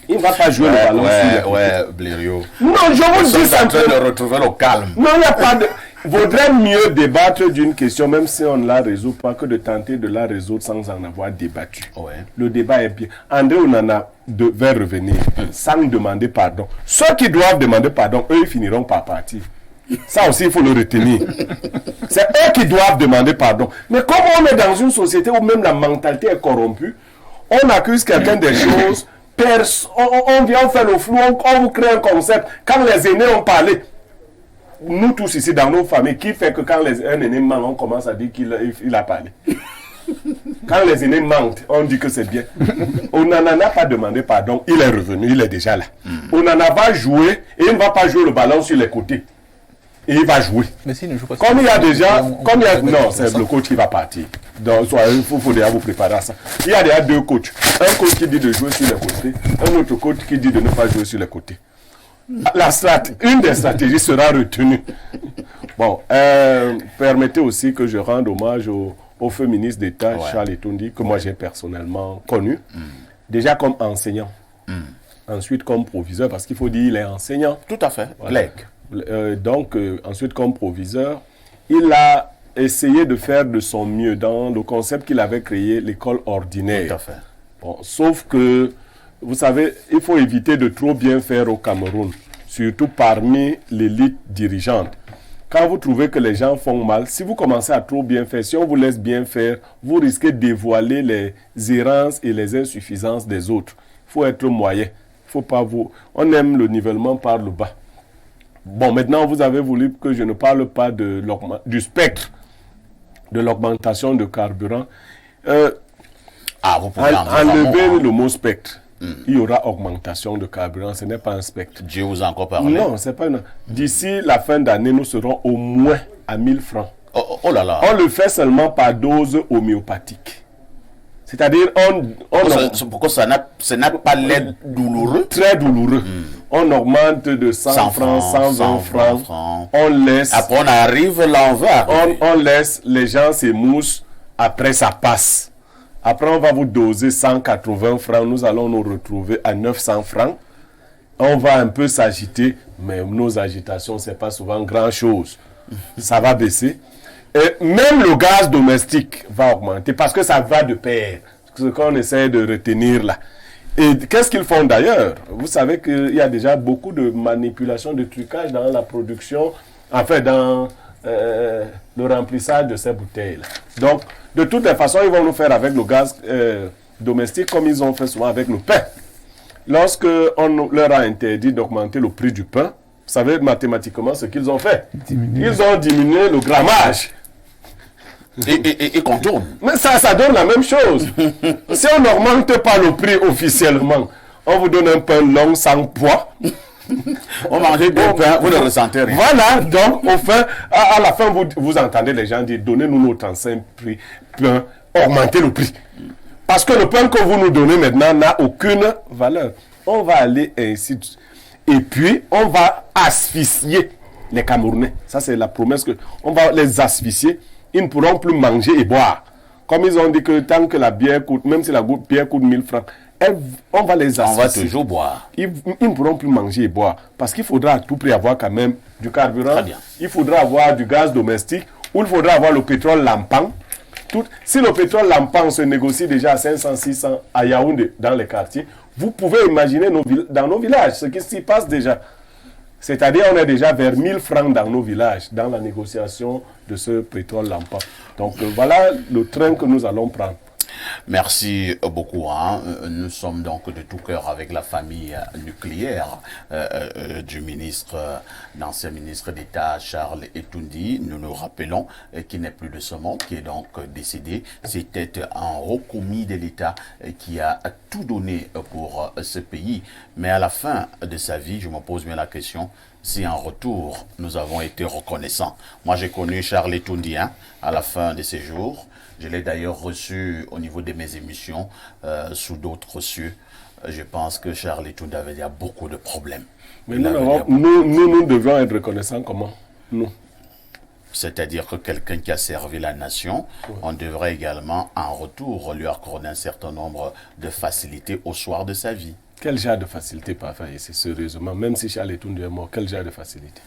Il ne va pas jouer le ballon sur les côtés. Ouais, Blériot. Non, je vous dis ça. En train simplement. de retrouver le calme. Non, il n'y a pas de... Vaudrait mieux débattre d'une question, même si on ne la résout pas, que de tenter de la résoudre sans en avoir débattu. Ouais. Le débat est bien. André Onana devait revenir sans demander pardon. Ceux qui doivent demander pardon, eux, ils finiront par partir. Ça aussi, il faut le retenir. C'est eux qui doivent demander pardon. Mais comme on est dans une société où même la mentalité est corrompue, on accuse quelqu'un des choses, on vient faire le flou, on vous crée un concept. Quand les aînés ont parlé, nous tous ici dans nos familles, qui fait que quand un aîné ment, on commence à dire qu'il a parlé. Quand les aînés mentent, on dit que c'est bien. Onana n'a pas demandé pardon, il est revenu, il est déjà là. Onana va jouer et il ne va pas jouer le ballon sur les côtés. Et il va jouer. Mais s'il ne joue pas, comme il y a déjà, non, c'est le coach qui va partir. Donc, il faut déjà vous préparer à ça. Il y a déjà deux coachs. Un coach qui dit de jouer sur les côtés, un autre coach qui dit de ne pas jouer sur les côtés. Une des stratégies sera retenue. Bon, permettez aussi que je rende hommage au feu ministre d'État, Charles Etundi, que moi j'ai personnellement connu, déjà comme enseignant, ensuite comme proviseur, parce qu'il faut dire qu'il est enseignant. Tout à fait, voilà. Donc, ensuite comme proviseur, il a essayé de faire de son mieux dans le concept qu'il avait créé, l'école ordinaire. Tout à fait. Bon, sauf que, vous savez, il faut éviter de trop bien faire au Cameroun, surtout parmi l'élite dirigeante. Quand vous trouvez que les gens font mal, si vous commencez à trop bien faire, si on vous laisse bien faire, vous risquez de dévoiler les errances et les insuffisances des autres. Il faut être moyen. Faut pas vous... On aime le nivellement par le bas. Bon, maintenant, vous avez voulu que je ne parle pas du spectre de l'augmentation de carburant. Vous pouvez enlever le mot spectre. Il y aura augmentation de carburant, ce n'est pas un spectre. Dieu vous a encore parlé. Non, c'est pas une... D'ici la fin d'année, nous serons au moins à 1000 francs. Oh là là. On le fait seulement par dose homéopathique. C'est-à-dire, pourquoi ça n'a pas l'air douloureux? Très douloureux. On augmente de 100 francs, 120 francs. On laisse... Après, on arrive l'envers. On laisse les gens s'émoussent. Après, ça passe. Après, on va vous doser 180 francs. Nous allons nous retrouver à 900 francs. On va un peu s'agiter. Mais nos agitations, ce n'est pas souvent grand-chose. Ça va baisser. Et même le gaz domestique va augmenter parce que ça va de pair. Ce qu'on essaie de retenir là. Et qu'est-ce qu'ils font d'ailleurs? Vous savez qu'il y a déjà beaucoup de manipulations, de trucage dans la production, enfin dans le remplissage de ces bouteilles-là. Donc, de toutes les façons, ils vont nous faire avec le gaz domestique comme ils ont fait souvent avec le pain. Lorsque on leur a interdit d'augmenter le prix du pain, vous savez mathématiquement ce qu'ils ont fait. Ils ont diminué le grammage. Et qu'on tourne. Mais ça donne la même chose. Si on n'augmente pas le prix officiellement, on vous donne un pain long sans poids. On mange du pain, vous ne ressentez rien. Voilà, donc à la fin, vous entendez les gens dire, donnez-nous notre ancien prix, pain, augmentez le prix. Parce que le pain que vous nous donnez maintenant n'a aucune valeur. On va aller ainsi. Et puis, on va asphyxier les Camerounais. Ça, c'est la promesse on va les asphyxier. Ils ne pourront plus manger et boire. Comme ils ont dit que tant que la bière coûte, même si la bière coûte 1000 francs, on va les asphyxier. On va toujours boire. Ils ne pourront plus manger et boire. Parce qu'il faudra à tout prix avoir quand même du carburant. Il faudra avoir du gaz domestique. Ou il faudra avoir le pétrole lampant. Si le pétrole lampant se négocie déjà à 500, 600 à Yaoundé dans les quartiers, vous pouvez imaginer dans nos villages ce qui s'y passe déjà. C'est-à-dire on est déjà vers 1000 francs dans nos villages, dans la négociation de ce pétrole lampant. Donc voilà le train que nous allons prendre. Merci beaucoup. Nous sommes donc de tout cœur avec la famille nucléaire du l'ancien ministre d'État Charles Etundi. Nous nous rappelons qu'il n'est plus de ce monde, qui est donc décédé. C'était un haut commis de l'État qui a tout donné pour ce pays. Mais à la fin de sa vie, je me pose bien la question, si en retour, nous avons été reconnaissants. Moi, j'ai connu Charles Etoundien à la fin de ses jours. Je l'ai d'ailleurs reçu au niveau de mes émissions sous d'autres cieux. Je pense que Charles Etoundien avait beaucoup de problèmes. Mais nous devons être reconnaissants comment? Nous. C'est-à-dire que quelqu'un qui a servi la nation, on devrait également, en retour, lui accorder un certain nombre de facilités au soir de sa vie. Quel genre de facilité, parfois, ici, sérieusement, même si Charles Etoundien est mort, quel genre de facilité?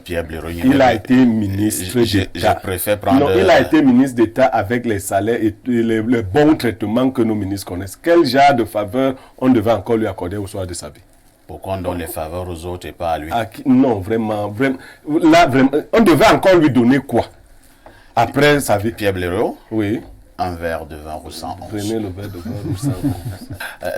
Pierre Blaireau, il a été ministre d'État. Je préfère prendre... Non, il a été ministre d'État avec les salaires et le bon traitement que nos ministres connaissent. Quel genre de faveur on devait encore lui accorder au soir de sa vie? Pourquoi on donne les faveurs aux autres et pas à lui? Non, vraiment. Là, vraiment, on devait encore lui donner quoi après sa vie? Pierre Blaireau? Oui. Un verre de vin au 111. Prenez le verre de vin au 111.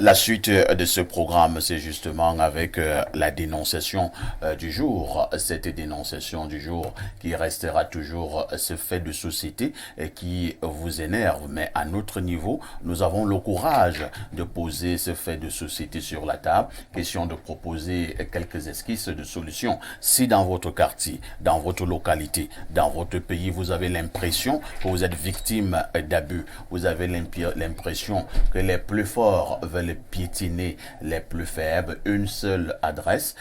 La suite de ce programme, c'est justement avec la dénonciation du jour. Cette dénonciation du jour qui restera toujours ce fait de société qui vous énerve. Mais à notre niveau, nous avons le courage de poser ce fait de société sur la table. Question de proposer quelques esquisses de solutions. Si dans votre quartier, dans votre localité, dans votre pays, vous avez l'impression que vous êtes victime d'abus, vous avez l'impression que les plus forts veulent piétiner les plus faibles, une seule adresse,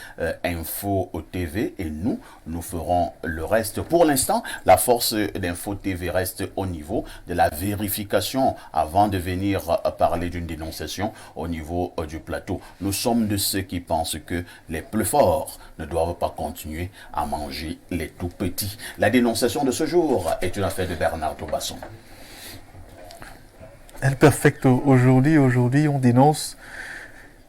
Info TV, et nous ferons le reste. Pour l'instant, la force d'Info TV reste au niveau de la vérification avant de venir parler d'une dénonciation au niveau du plateau. Nous sommes de ceux qui pensent que les plus forts ne doivent pas continuer à manger les tout petits. La dénonciation de ce jour est une affaire de Bernard Tobasson. El Perfecto, aujourd'hui, on dénonce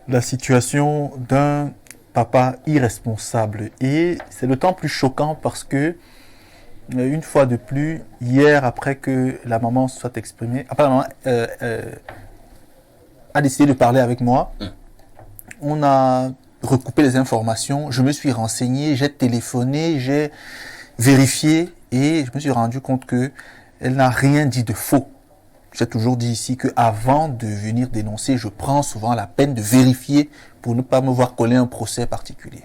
la situation d'un papa irresponsable. Et c'est d'autant plus choquant parce que, une fois de plus, hier, après que la maman soit exprimée, après la maman a décidé de parler avec moi, on a recoupé les informations, je me suis renseigné, j'ai téléphoné, j'ai vérifié et je me suis rendu compte qu'elle n'a rien dit de faux. J'ai toujours dit ici qu'avant de venir dénoncer, je prends souvent la peine de vérifier pour ne pas me voir coller un procès particulier.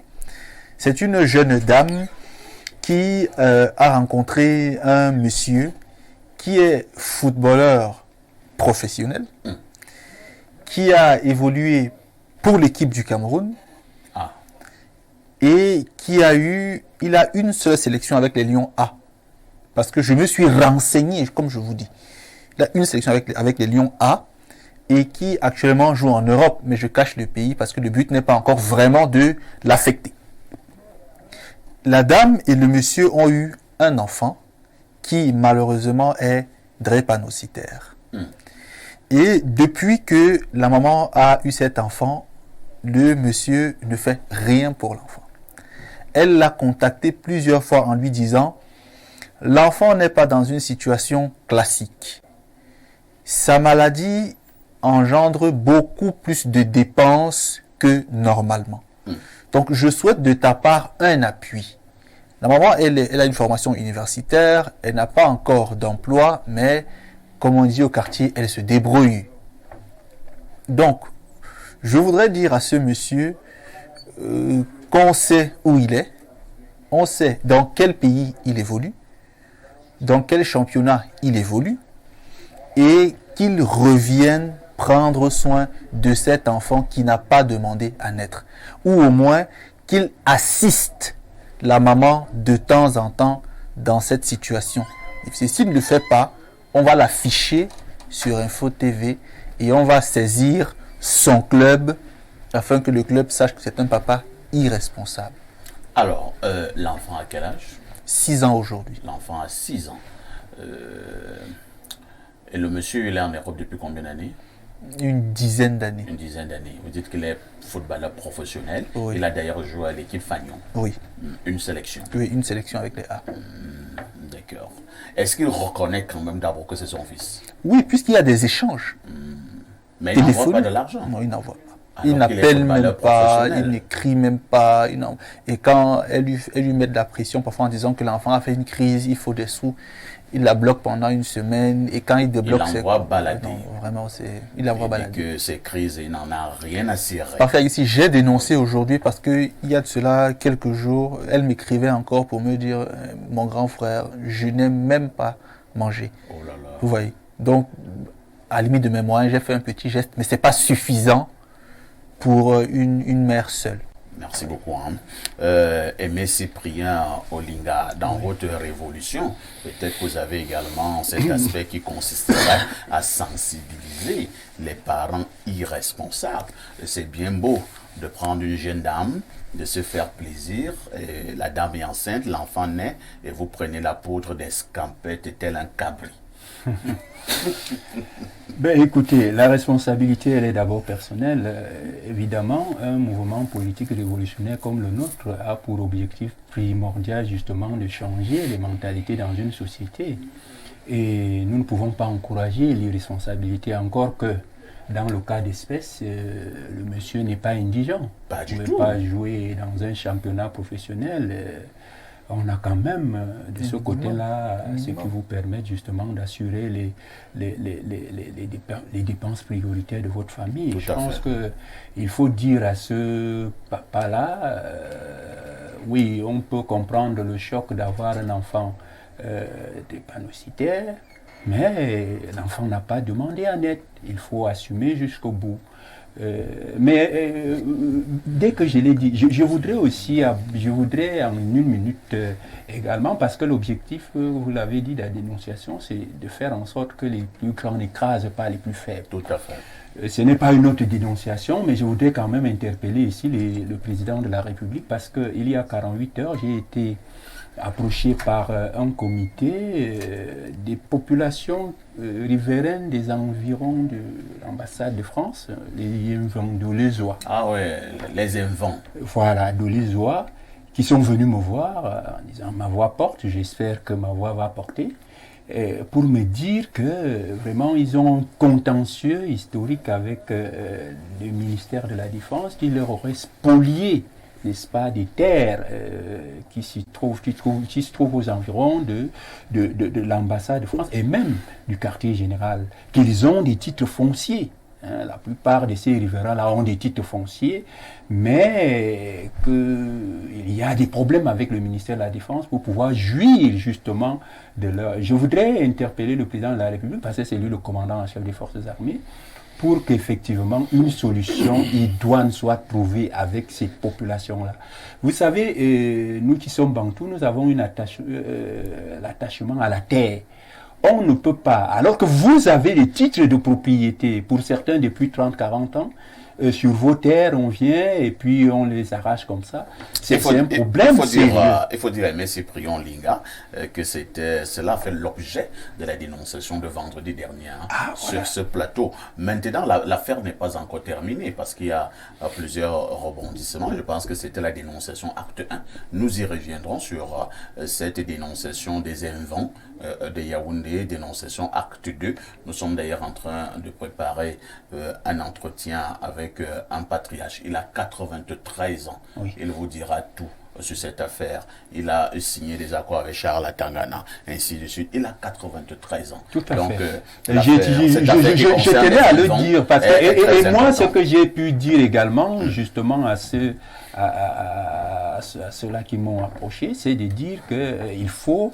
C'est une jeune dame qui a rencontré un monsieur qui est footballeur professionnel, qui a évolué pour l'équipe du Cameroun et il a une seule sélection avec les Lions A. Parce que je me suis renseigné, comme je vous dis. Il a une sélection avec les Lions A et qui actuellement joue en Europe, mais je cache le pays parce que le but n'est pas encore vraiment de l'affecter. La dame et le monsieur ont eu un enfant qui malheureusement est drépanocytaire. Et depuis que la maman a eu cet enfant, le monsieur ne fait rien pour l'enfant. Elle l'a contacté plusieurs fois en lui disant « L'enfant n'est pas dans une situation classique. Sa maladie engendre beaucoup plus de dépenses que normalement. Donc, je souhaite de ta part un appui. » La maman, elle a une formation universitaire, elle n'a pas encore d'emploi, mais comme on dit au quartier, elle se débrouille. Donc, je voudrais dire à ce monsieur qu'on sait où il est, on sait dans quel pays il évolue, dans quel championnat il évolue, et qu'il revienne prendre soin de cet enfant qui n'a pas demandé à naître. Ou au moins qu'il assiste la maman de temps en temps dans cette situation. Et s'il ne le fait pas, on va l'afficher sur Info TV et on va saisir son club afin que le club sache que c'est un papa irresponsable. Alors, l'enfant a quel âge? 6 ans aujourd'hui. L'enfant a 6 ans. Et le monsieur, il est en Europe depuis combien d'années? Une dizaine d'années. Une dizaine d'années. Vous dites qu'il est footballeur professionnel. Oui. Il a d'ailleurs joué à l'équipe Fagnon. Oui. Une sélection. Oui, une sélection avec les A. D'accord. Est-ce qu'il reconnaît quand même d'abord que c'est son fils? Oui, puisqu'il y a des échanges. Mais il n'envoie pas de l'argent. Non, il n'envoie pas. Alors Il n'appelle même pas, professionnel. il n'écrit même pas. Et quand elle lui met de la pression, parfois en disant que l'enfant a fait une crise, il faut des sous, il la bloque pendant une semaine et quand il débloque, il l'envoie balader. Non, vraiment, il l'envoie balader. Que ces crises, il n'en a rien à cirer. Parfait, ici, j'ai dénoncé aujourd'hui parce qu'il y a de cela quelques jours, elle m'écrivait encore pour me dire, mon grand frère, je n'ai même pas mangé. Oh là là. Vous voyez. Donc, à la limite de mes moyens, j'ai fait un petit geste, mais ce n'est pas suffisant pour une mère seule. Merci beaucoup. Aimé Cyprien Olinga, dans votre révolution, peut-être que vous avez également cet aspect qui consisterait à sensibiliser les parents irresponsables. C'est bien beau de prendre une jeune dame, de se faire plaisir, et la dame est enceinte, l'enfant naît, et vous prenez la poudre d'escampette tel un cabri. Ben, écoutez, la responsabilité, elle est d'abord personnelle. Évidemment, un mouvement politique révolutionnaire comme le nôtre a pour objectif primordial justement de changer les mentalités dans une société. Et nous ne pouvons pas encourager l'irresponsabilité, encore que dans le cas d'espèce, le monsieur n'est pas indigent. Pas du tout. tout. Il ne peut pas jouer dans un championnat professionnel. On a quand même de ce côté-là ce qui vous permet justement d'assurer les dépenses prioritaires de votre famille. Tout Je pense qu'il faut dire à ce papa-là, oui, on peut comprendre le choc d'avoir un enfant drépanocytaire, mais l'enfant n'a pas demandé en aide. Il faut assumer jusqu'au bout. Dès que je l'ai dit, je voudrais aussi, je voudrais en une minute également, parce que l'objectif, vous l'avez dit, de la dénonciation, c'est de faire en sorte que les plus grands n'écrasent pas les plus faibles. Tout à fait. Ce n'est pas une autre dénonciation, mais je voudrais quand même interpeller ici le président de la République, parce qu'il y a 48 heures, j'ai été approché par un comité des populations riveraines des environs de l'ambassade de France, les Dolézois. Ah ouais, les invents. Voilà, Dolézois, qui sont venus me voir en disant ma voix porte, j'espère que ma voix va porter, pour me dire que vraiment ils ont un contentieux historique avec le ministère de la Défense qui leur aurait spolié, n'est-ce pas, des terres qui se trouvent aux environs de l'ambassade de France et même du quartier général, qu'ils ont des titres fonciers. La plupart de ces riverains-là ont des titres fonciers, mais qu'il y a des problèmes avec le ministère de la Défense pour pouvoir jouir justement de leur... Je voudrais interpeller le président de la République, parce que c'est lui le commandant en chef des forces armées, pour qu'effectivement une solution idoine soit trouvée avec ces populations-là. Vous savez, nous qui sommes bantous, nous avons l'attachement à la terre. On ne peut pas, alors que vous avez des titres de propriété, pour certains depuis 30-40 ans, sur vos terres, on vient et puis on les arrache comme ça. C'est un problème. Il faut dire à M. Cyprien Linga que cela fait l'objet de la dénonciation de vendredi dernier sur ce plateau. Maintenant, l'affaire n'est pas encore terminée parce qu'il y a plusieurs rebondissements. Je pense que c'était la dénonciation acte 1. Nous y reviendrons sur cette dénonciation des invents de Yaoundé, dénonciation acte 2. Nous sommes d'ailleurs en train de préparer un entretien avec un patriarche. Il a 93 ans. Oui. Il vous dira tout sur cette affaire. Il a signé des accords avec Charles Tangana, ainsi de suite. Il a 93 ans. Tout à fait. Je tenais à le dire. Parce que, et moi, ce que j'ai pu dire également, justement, à ceux-là qui m'ont approché, c'est de dire qu'il faut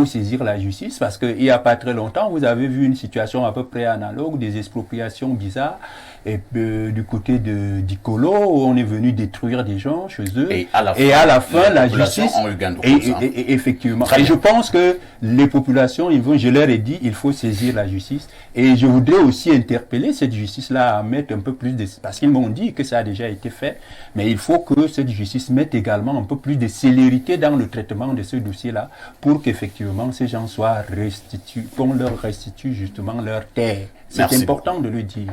saisir la justice, parce qu'il n'y a pas très longtemps, vous avez vu une situation à peu près analogue, des expropriations bizarres, et du côté de d'Icolo, on est venu détruire des gens chez eux, et à la fin, la justice, et effectivement, et je pense que les populations, je leur ai dit, il faut saisir la justice, et je voudrais aussi interpeller cette justice-là à mettre un peu plus de, parce qu'ils m'ont dit que ça a déjà été fait, mais il faut que cette justice mette également un peu plus de célérité dans le traitement de ce dossier-là, pour qu'effectivement ces gens soient restitués, qu'on leur restitue justement leur terre. C'est important de le dire.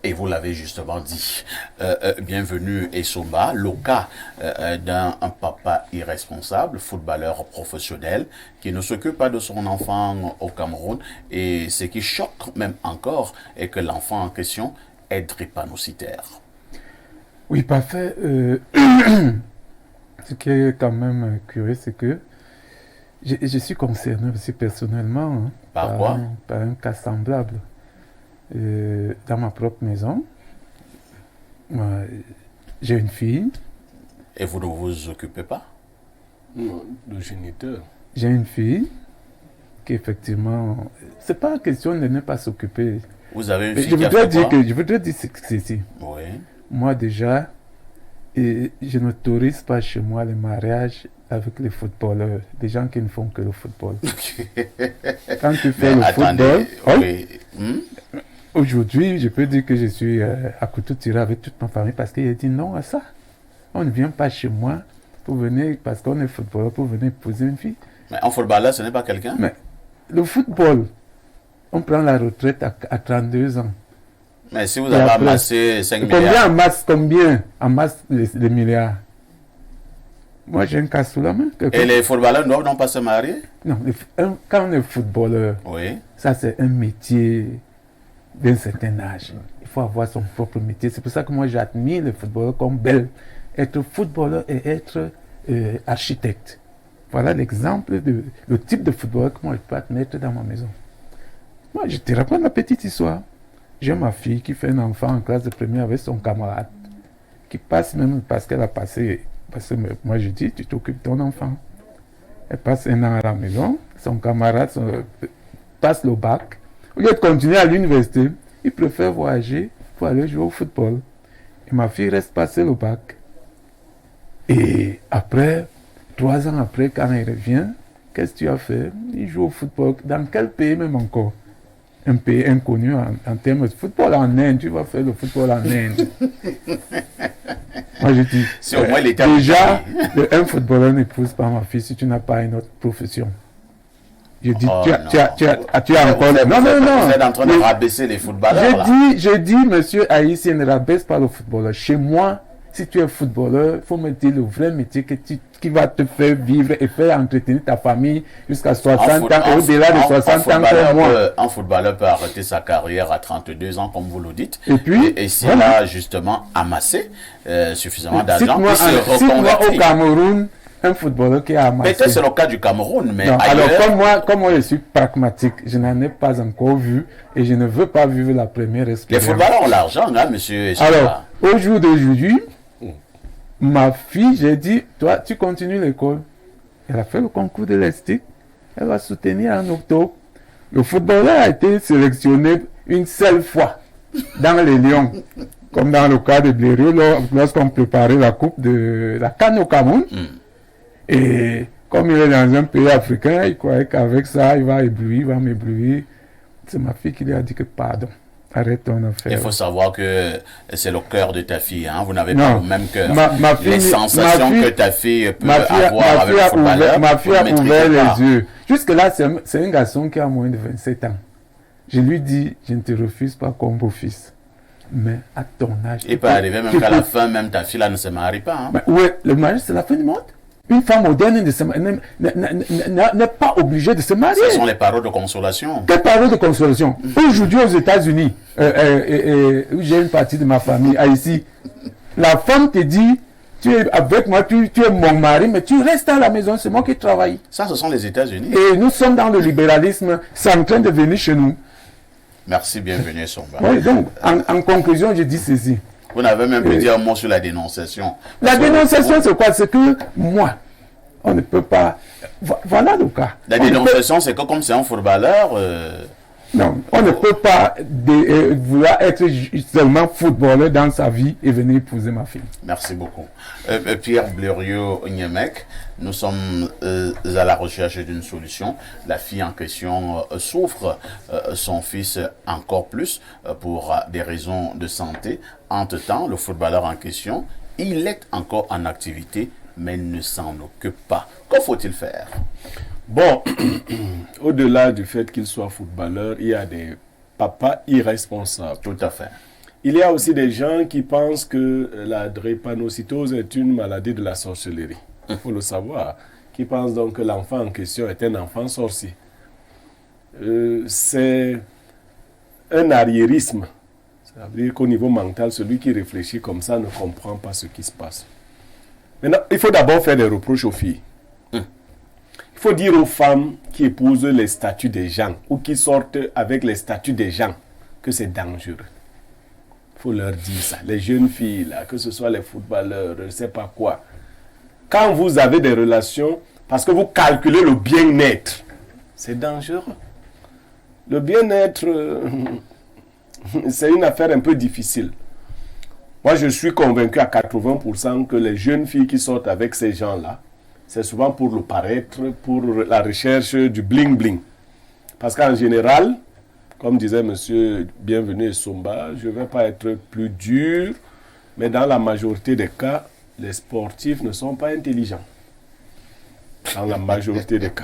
Et vous l'avez justement dit. Bienvenue Essomba, le cas d'un papa irresponsable, footballeur professionnel, qui ne s'occupe pas de son enfant au Cameroun. Et ce qui choque même encore est que l'enfant en question est drépanocytaire. Oui, parfait. Ce qui est quand même curieux, c'est que Je suis concerné aussi personnellement hein, Par quoi? par un cas semblable. Dans ma propre maison, j'ai une fille. Et vous ne vous occupez pas? Non, le géniteur. J'ai une fille qui effectivement, c'est pas question de ne pas s'occuper. Vous avez une Mais fille je qui a voudrais fait dire quoi? que je voudrais dire ceci. Oui. Moi déjà, je n'autorise pas chez moi les mariages avec les footballeurs, des gens qui ne font que le football. Quand tu fais Mais le attendez, football, oui. aujourd'hui, je peux dire que je suis à couteau tiré avec toute ma famille parce qu'il a dit non à ça. On ne vient pas chez moi pour venir, parce qu'on est footballeur, pour venir épouser une fille. Mais un footballeur, ce n'est pas quelqu'un? Mais le football, on prend la retraite à 32 ans. Mais si vous Et avez après, amassé 5 Combien milliards, en masse les milliards? Moi, j'ai un cas sous la main. et les footballeurs n'ont pas se marier? Non, quand on est footballeur, Oui. ça c'est un métier d'un certain âge. Il faut avoir son propre métier. C'est pour ça que moi j'admire les footballeurs comme belle. Être footballeur et être architecte. Voilà l'exemple le type de footballeur que moi je peux admettre dans ma maison. Moi, je te raconte la petite histoire. J'ai ma fille qui fait un enfant en classe de première avec son camarade, qui passe même parce qu'elle a passé. Parce que moi je dis, tu t'occupes de ton enfant. Elle passe un an à la maison, son camarade passe le bac. Au lieu de continuer à l'université, il préfère voyager pour aller jouer au football. Et ma fille reste passer le bac. Et après, 3 ans après, quand elle revient, qu'est-ce que tu as fait? Il joue au football. Dans quel pays même encore? Un pays inconnu en termes de football en Inde. Tu vas faire le football en Inde. Moi, je dis, Si au moins il était déjà, un footballeur n'épouse pas ma fille si tu n'as pas une autre profession. Je dis, Oh, tu as encore... Vous Non. êtes en train de Mais rabaisser les footballeurs, là. je dis, monsieur Haïtien, ne rabaisse pas le footballeur. Chez moi, si tu es footballeur, il faut me dire le vrai métier qui va te faire vivre et faire entretenir ta famille jusqu'à 60 ans et au-delà de 60 ans comme moi. Un footballeur peut arrêter sa carrière à 32 ans, comme vous le dites. Et puis, et s'il voilà. a justement amassé suffisamment d'argent, Cite-moi il se cite-moi au reconvertit. Cameroun un footballeur qui a amassé. Peut-être c'est le cas du Cameroun, mais Non, ailleurs... alors comme moi je suis pragmatique, je n'en ai pas encore vu et je ne veux pas vivre la première Les expérience. footballeurs ont l'argent, hein, monsieur. Alors, au jour d'aujourd'hui, ma fille, j'ai dit, toi, tu continues l'école. Elle a fait le concours de l'ESTIC. Elle va soutenir en octobre. Le footballeur a été sélectionné une seule fois dans les Lions. Comme dans le cas de Blériot, lorsqu'on préparait la coupe de la CAN au Cameroun. Et comme il est dans un pays africain, il croyait qu'avec ça, il va éblouir, il va m'éblouir. C'est ma fille qui lui a dit que pardon. Arrête ton affaire. Il faut savoir que c'est le cœur de ta fille, hein. Vous n'avez Non. pas le même cœur. Ma fille- Les sensations ma fille- que ta fille peut Ma fille, avoir avec le footballeur, ma fille vous a ne maîtrisez ouvert pas. les yeux. Jusque-là, c'est un garçon qui a moins de 27 ans. Je lui dis, je ne te refuse pas comme beau-fils. Mais à ton âge... Il peut arriver même qu'à la fin, même ta fille là ne se marie pas. Hein. Ouais, le mariage, c'est la fin du monde. Une femme moderne n'est pas obligée de se marier. Ce sont les paroles de consolation. Quelle parole de consolation. Aujourd'hui, aux États-Unis, où j'ai une partie de ma famille, ici, la femme te dit, tu es avec moi, tu es mon mari, mais tu restes à la maison, c'est moi qui travaille. Ça, ce sont les États-Unis. Et nous sommes dans le libéralisme, c'est en train de venir chez nous. Merci, bienvenue, Somba. Oui, donc, en conclusion, je dis ceci. Vous n'avez même pu dire un mot sur la dénonciation. La Parce que dénonciation, c'est quoi? C'est que moi, on ne peut pas... Voilà le cas. La On ne peut- dénonciation, c'est que comme c'est un footballeur, Non, on ne peut pas vouloir être seulement footballeur dans sa vie et venir épouser ma fille. merci beaucoup. Pierre Blériot-Niemek, nous sommes à la recherche d'une solution. La fille en question souffre, son fils encore plus pour des raisons de santé. Entre-temps, le footballeur en question, il est encore en activité, mais ne s'en occupe pas. Que faut-il faire? Bon, au-delà du fait qu'il soit footballeur, il y a des papas irresponsables. Tout à fait. Il y a aussi des gens qui pensent que la drépanocytose est une maladie de la sorcellerie. Il faut le savoir. Qui pensent donc que l'enfant en question est un enfant sorcier. C'est un arriérisme. Ça veut dire qu'au niveau mental, celui qui réfléchit comme ça ne comprend pas ce qui se passe. Maintenant, il faut d'abord faire des reproches aux filles. Il faut dire aux femmes qui épousent les statuts des gens ou qui sortent avec les statuts des gens que c'est dangereux. Il faut leur dire ça. Les jeunes filles, là, que ce soit les footballeurs, je ne sais pas quoi. Quand vous avez des relations, parce que vous calculez le bien-être, c'est dangereux. Le bien-être, c'est une affaire un peu difficile. Moi, je suis convaincu à 80% que les jeunes filles qui sortent avec ces gens-là, c'est souvent pour le paraître, pour la recherche du bling-bling. Parce qu'en général, comme disait monsieur Bienvenu Somba, je ne vais pas être plus dur, mais dans la majorité des cas, les sportifs ne sont pas intelligents. Dans la majorité des cas.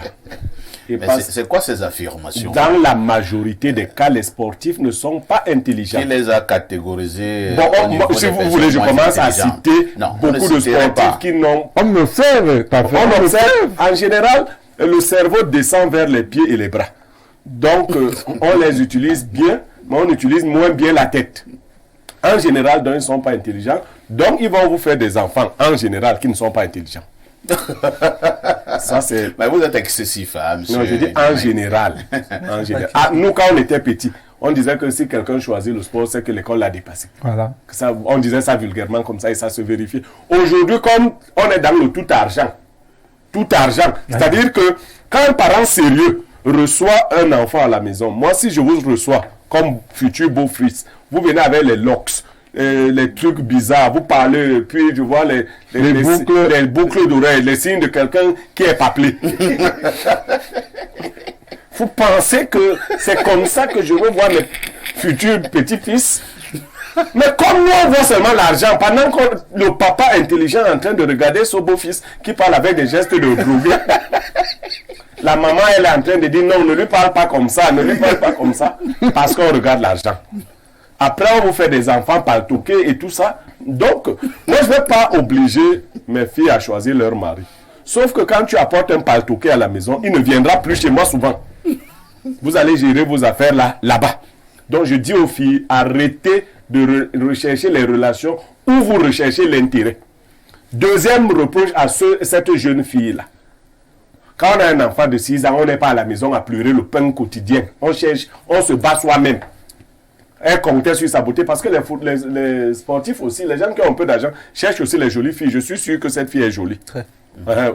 Mais c'est quoi ces affirmations? Dans la majorité des cas, les sportifs ne sont pas intelligents. Qui les a catégorisés? Bon, si vous voulez, je commence à citer beaucoup de sportifs qui n'ont... On observe, on observe. En général, le cerveau descend vers les pieds et les bras. Donc, on les utilise bien, mais on utilise moins bien la tête. En général, donc, ils ne sont pas intelligents. Donc, ils vont vous faire des enfants, en général, qui ne sont pas intelligents. Ça, c'est... Mais vous êtes excessif, hein, monsieur. Non, je dis en général. En général. Ah, nous, quand on était petits, on disait que si quelqu'un choisit le sport, c'est que l'école l'a dépassé. Voilà. Ça, on disait ça vulgairement comme ça et ça se vérifie. Aujourd'hui, comme on est dans le tout argent, c'est-à-dire que quand un parent sérieux reçoit un enfant à la maison, moi, si je vous reçois comme futur beau-fils, vous venez avec les locks, les trucs bizarres, vous parlez, puis je vois les boucles d'oreilles, les signes de quelqu'un qui est appelé. Vous pensez que c'est comme ça que je veux voir mes futurs petits-fils? Mais comme nous, on voit seulement l'argent, pendant que le papa intelligent est en train de regarder son beau-fils qui parle avec des gestes de drogué, la maman, elle est en train de dire non, ne lui parle pas comme ça, ne lui parle pas comme ça, parce qu'on regarde l'argent. Après, on vous fait des enfants par toquer et tout ça. Donc, moi, je ne vais pas obliger mes filles à choisir leur mari. Sauf que quand tu apportes un paltoqué à la maison, il ne viendra plus chez moi souvent. Vous allez gérer vos affaires là-bas. Donc, je dis aux filles, arrêtez de rechercher les relations où vous recherchez l'intérêt. Deuxième reproche à cette jeune fille-là. Quand on a un enfant de 6 ans, on n'est pas à la maison à pleurer le pain quotidien. On cherche, on se bat soi-même. Elle comptait sur sa beauté parce que les sportifs aussi, les gens qui ont un peu d'argent, cherchent aussi les jolies filles. Je suis sûr que cette fille est jolie. Très.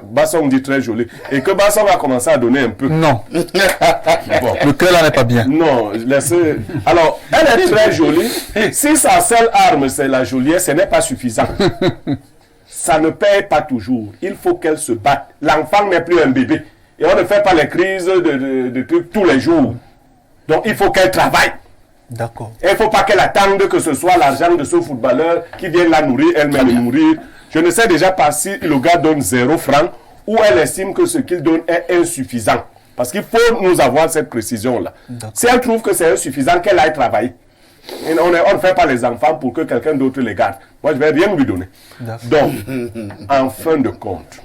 Basson dit très jolie. Et que Basson va commencer à donner un peu. Non. Bon. Le cœur là n'est pas bien. Non, laissez. Alors, elle est très jolie. Si sa seule arme, c'est la joliesse, ce n'est pas suffisant. Ça ne paye pas toujours. Il faut qu'elle se batte. L'enfant n'est plus un bébé. Et on ne fait pas les crises de trucs tous les jours. Donc, il faut qu'elle travaille. D'accord. Il ne faut pas qu'elle attende que ce soit l'argent de ce footballeur qui vienne la nourrir, elle-même le nourrir. Je ne sais déjà pas si le gars donne 0 francs ou elle estime que ce qu'il donne est insuffisant. Parce qu'il faut nous avoir cette précision-là. Si elle trouve que c'est insuffisant, qu'elle aille travailler. Et on ne fait pas les enfants pour que quelqu'un d'autre les garde. Moi, je ne vais rien lui donner. Donc, en fin de compte,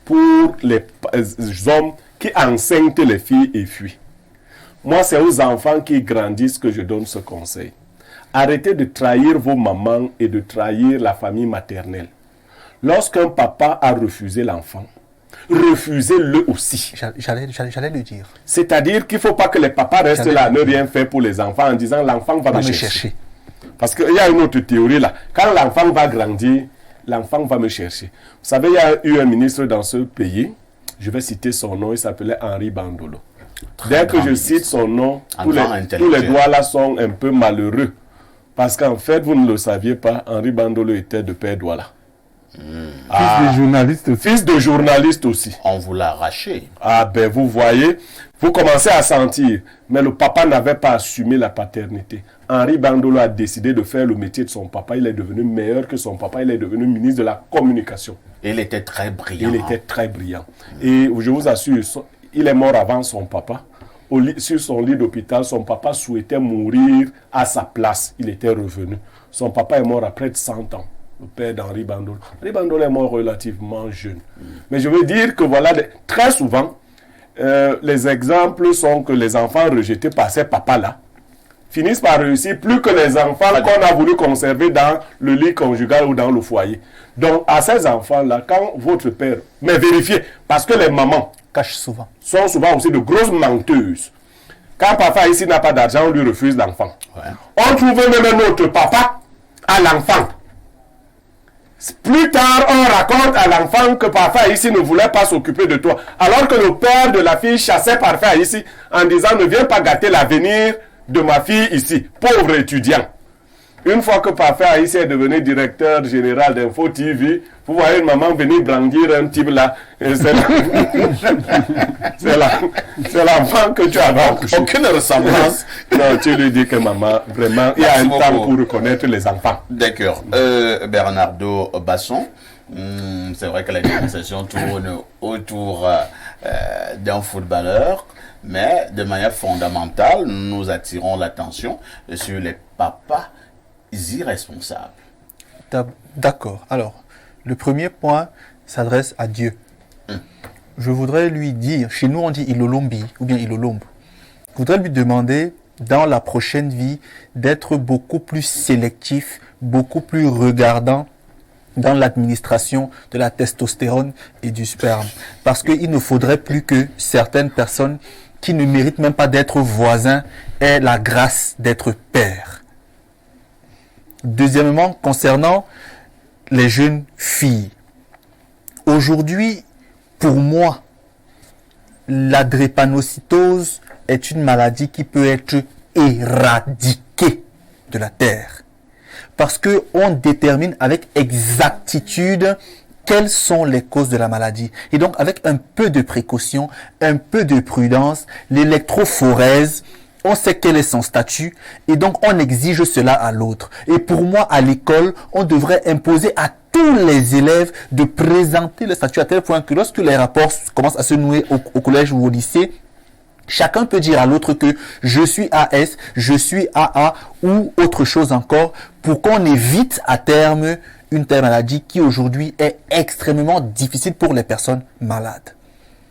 pour les hommes qui enseignent les filles et fuient, moi, c'est aux enfants qui grandissent que je donne ce conseil. Arrêtez de trahir vos mamans et de trahir la famille maternelle. Lorsqu'un papa a refusé l'enfant, refusez-le aussi. J'allais le dire. C'est-à-dire qu'il ne faut pas que les papas restent là à ne rien faire pour les enfants en disant l'enfant va me chercher. Parce qu'il y a une autre théorie là. Quand l'enfant va grandir, l'enfant va me chercher. Vous savez, il y a eu un ministre dans ce pays, je vais citer son nom, il s'appelait Henri Bandolo. Dès que je cite son nom, tous les doigts là sont un peu malheureux. Parce qu'en fait, vous ne le saviez pas, Henri Bandolo était de Père Douala. Fils de journaliste aussi. Fils de journaliste aussi. On vous l'a arraché. Ah ben vous voyez, vous commencez à sentir. Mais le papa n'avait pas assumé la paternité. Henri Bandolo a décidé de faire le métier de son papa. Il est devenu meilleur que son papa. Il est devenu ministre de la communication. Il était très brillant. Il était très brillant. Et je vous assure, il est mort avant son papa. Sur son lit d'hôpital, son papa souhaitait mourir à sa place. Il était revenu. Son papa est mort à près de 100 ans. Le père d'Henri Bandolo. Henri Bandolo est mort relativement jeune. Mais je veux dire que voilà, très souvent, les exemples sont que les enfants rejetés par ces papas-là finissent par réussir plus que les enfants qu'on a voulu conserver dans le lit conjugal ou dans le foyer. Donc, à ces enfants-là, quand votre père... Mais vérifiez, parce que les mamans Cache souvent. sont souvent aussi de grosses menteuses. Quand papa ici n'a pas d'argent, on lui refuse l'enfant. Ouais. On trouve même un autre papa à l'enfant. Plus tard, on raconte à l'enfant que papa ici ne voulait pas s'occuper de toi. Alors que le père de la fille chassait papa ici en disant ne viens pas gâter l'avenir de ma fille ici, pauvre étudiant. Une fois que papa ici est devenu directeur général d'Info TV, vous voyez une maman venir brandir un type là. C'est l'enfant que tu as accouché. Aucune ressemblance. Non, tu lui dis que maman, vraiment, il y a un Merci temps beaucoup. pour reconnaître les enfants. D'accord. Bernardo Basson, c'est vrai que la conversation tourne autour d'un footballeur, mais de manière fondamentale, nous attirons l'attention sur les papas irresponsables. D'accord. Alors, le premier point s'adresse à Dieu. Je voudrais lui dire, chez nous on dit Ilolombi ou bien Ilolombo. Je voudrais lui demander dans la prochaine vie d'être beaucoup plus sélectif, beaucoup plus regardant dans l'administration de la testostérone et du sperme. Parce qu'il ne faudrait plus que certaines personnes qui ne méritent même pas d'être voisins aient la grâce d'être pères. Deuxièmement, concernant les jeunes filles. Aujourd'hui, pour moi, la drépanocytose est une maladie qui peut être éradiquée de la Terre. Parce qu'on détermine avec exactitude quelles sont les causes de la maladie. Et donc, avec un peu de précaution, un peu de prudence, l'électrophorèse, on sait quel est son statut et donc on exige cela à l'autre. Et pour moi, à l'école, on devrait imposer à tous les élèves de présenter le statut à tel point que lorsque les rapports commencent à se nouer au collège ou au lycée, chacun peut dire à l'autre que je suis AS, je suis AA ou autre chose encore pour qu'on évite à terme une telle maladie qui aujourd'hui est extrêmement difficile pour les personnes malades.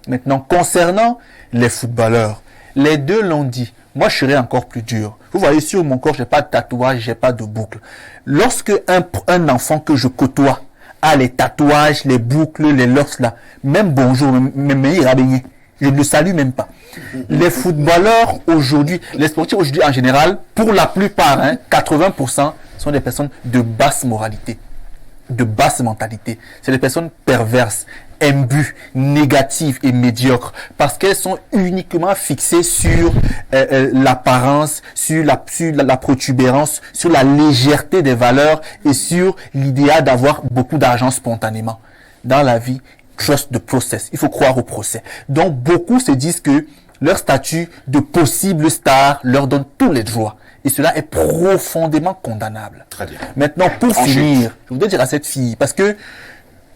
Maintenant, concernant les footballeurs, les deux l'ont dit. Moi, je serais encore plus dur. Vous voyez, sur mon corps, je n'ai pas de tatouage, je n'ai pas de boucle. Lorsque un enfant que je côtoie a les tatouages, les boucles, les locks là, même bonjour, même il ira baigner. Je ne le salue même pas. Les footballeurs aujourd'hui, les sportifs aujourd'hui en général, pour la plupart, 80% sont des personnes de basse moralité, de basse mentalité. C'est des personnes perverses, imbues, négatives et médiocres, parce qu'elles sont uniquement fixées sur l'apparence, sur la protubérance, sur la légèreté des valeurs et sur l'idéal d'avoir beaucoup d'argent spontanément. Dans la vie, trust the process. Il faut croire au procès. Donc, beaucoup se disent que leur statut de possible star leur donne tous les droits. Et cela est profondément condamnable. Très bien. Maintenant, pour finir, je voudrais dire à cette fille, parce que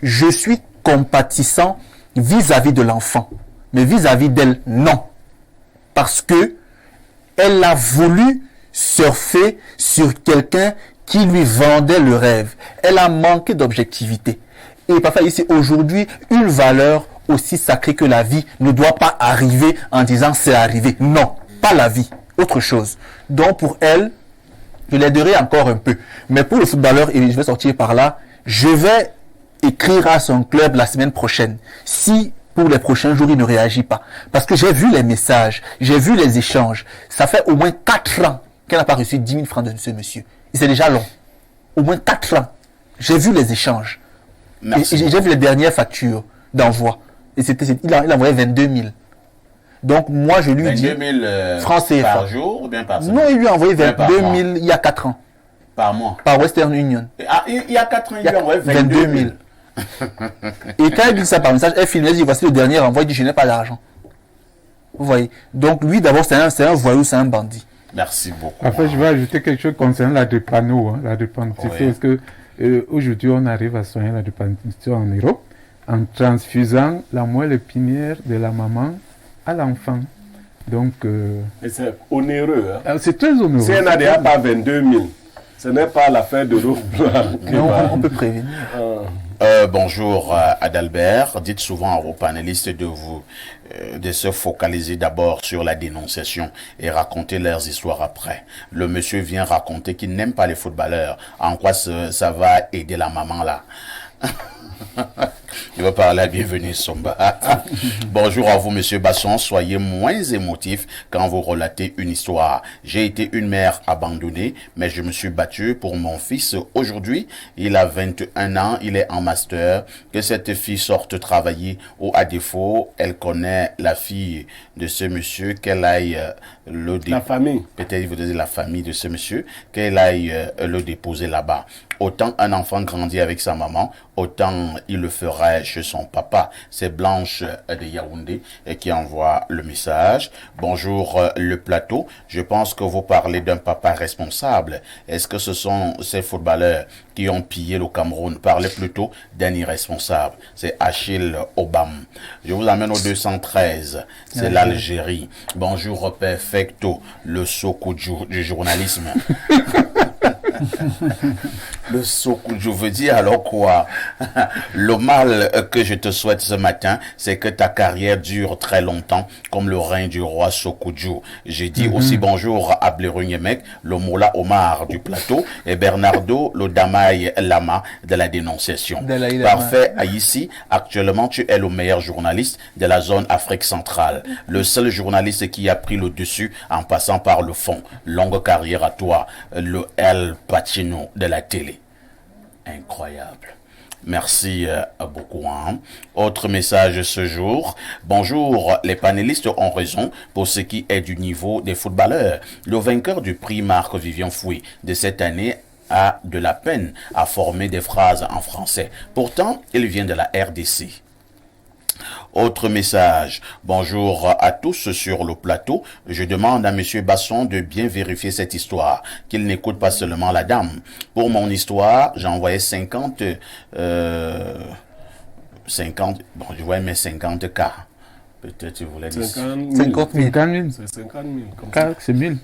je suis compatissant vis-à-vis de l'enfant, mais vis-à-vis d'elle, non. Parce que elle a voulu surfer sur quelqu'un qui lui vendait le rêve. Elle a manqué d'objectivité. Et parfois ici, aujourd'hui, une valeur aussi sacrée que la vie ne doit pas arriver en disant c'est arrivé. Non, pas la vie, autre chose. Donc pour elle, je l'aiderai encore un peu. Mais pour le footballeur, et je vais sortir par là, je vais écrire à son club la semaine prochaine. Si pour les prochains jours, il ne réagit pas. Parce que j'ai vu les messages, j'ai vu les échanges. Ça fait au moins 4 ans qu'elle n'a pas reçu 10 000 francs de ce monsieur. Et c'est déjà long. Au moins 4 ans. J'ai vu les échanges. Merci. J'ai vu les dernières factures d'envoi. Et il a envoyé 22 000. Donc moi, je lui dis... 22 000 francs CFA. par jour ou bien par semaine? Non, il lui a envoyé Bien par 22 mois. 000 il y a 4 ans. Par mois. Par Western Union. Ah, il y a 4 ans, il Il y lui a a envoyé 22 000. Et quand elle dit ça par message, elle filme, elle dit voici le dernier envoi, il dit je n'ai pas d'argent. Vous voyez. Donc lui d'abord c'est un voyou, c'est un bandit. Merci beaucoup. En fait, je vais ajouter quelque chose concernant la drépano, la drépanocytose, Oui. parce que aujourd'hui on arrive à soigner la drépanocytose en Europe en transfusant la moelle épinière de la maman à l'enfant. Donc, Et c'est onéreux. Hein. c'est très onéreux. Si elle n'a déjà pas 22 000, ce n'est pas l'affaire de l'eau. Mais on peut prévenir. Bonjour Adalbert. Dites souvent aux panélistes de se focaliser d'abord sur la dénonciation et raconter leurs histoires après. Le monsieur vient raconter qu'il n'aime pas les footballeurs. En quoi ça va aider la maman là? Je veux parler à Bienvenue Somba. Bonjour à vous, monsieur Basson. Soyez moins émotif quand vous relatez une histoire. J'ai été une mère abandonnée, mais je me suis battu pour mon fils. Aujourd'hui, il a 21 ans, il est en master. Que cette fille sorte travailler ou à défaut, elle connaît la fille de ce monsieur, qu'elle aille La famille. Peut-être vous disiez la famille de ce monsieur, qu'elle aille le déposer là-bas. Autant un enfant grandit avec sa maman, autant il le ferait chez son papa. C'est Blanche de Yaoundé qui envoie le message. Bonjour le plateau, je pense que vous parlez d'un papa responsable. Est-ce que ce sont ces footballeurs qui ont pillé le Cameroun? Parlez plutôt d'un irresponsable. C'est Achille Obam. Je vous amène au 213. C'est l'Algérie. Bonjour Perfecto, le Soko du journalisme. Le Soko, je veux dire alors quoi? Le mal que je te souhaite ce matin, c'est que ta carrière dure très longtemps, comme le règne du roi Sokoudjou. J'ai dit aussi bonjour à Blerunyemek, le Moula Omar du plateau, et Bernardo, le Damaï Lama de la dénonciation. Parfait, ici, actuellement, tu es le meilleur journaliste de la zone Afrique centrale. Le seul journaliste qui a pris le dessus en passant par le fond. Longue carrière à toi, le El Pacino de la télé. Incroyable. Merci beaucoup. Autre message ce jour. Bonjour, les panélistes ont raison pour ce qui est du niveau des footballeurs. Le vainqueur du prix Marc-Vivian Fouy de cette année a de la peine à former des phrases en français. Pourtant, il vient de la RDC. Autre message. Bonjour à tous sur le plateau. Je demande à monsieur Basson de bien vérifier cette histoire, qu'il n'écoute pas seulement la dame. Pour mon histoire, j'ai envoyé 50, bon, je voyais mes 50 cas. Peut-être tu voulais dire 50 000. C'est 50 000. C'est 1000.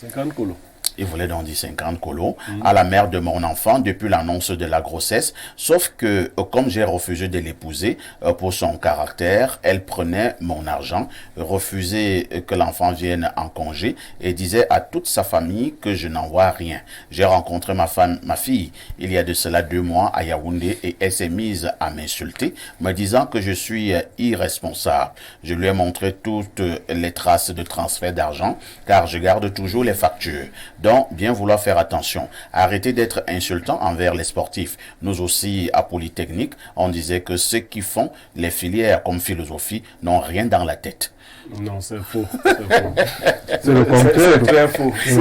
50 colos. Il voulait donc dire 50 colos à la mère de mon enfant depuis l'annonce de la grossesse. Sauf que, comme j'ai refusé de l'épouser pour son caractère, elle prenait mon argent, refusait que l'enfant vienne en congé et disait à toute sa famille que je n'envoie rien. J'ai rencontré ma fille, il y a de cela 2 mois à Yaoundé et elle s'est mise à m'insulter, me disant que je suis irresponsable. Je lui ai montré toutes les traces de transfert d'argent, car je garde toujours les factures. Donc, bien vouloir faire attention. Arrêtez d'être insultant envers les sportifs. Nous aussi, à Polytechnique, on disait que ceux qui font les filières comme philosophie n'ont rien dans la tête. Non, c'est faux. C'est le contraire. C'est très faux. Si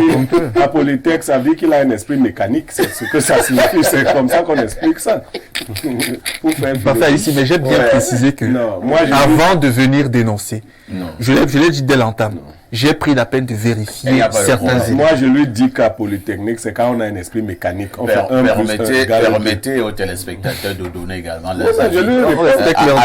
à Polytech, ça veut dire qu'il a un esprit mécanique. C'est ce que ça signifie. C'est comme ça qu'on explique ça. Parfait, ici, mais j'ai bien précisé que avant de venir dénoncer, je l'ai dit dès l'entame. J'ai pris la peine de vérifier certains éléments. Moi, je lui dis qu'à Polytechnique, c'est quand on a un esprit mécanique. On fait permettez aux téléspectateurs de donner également leurs avis.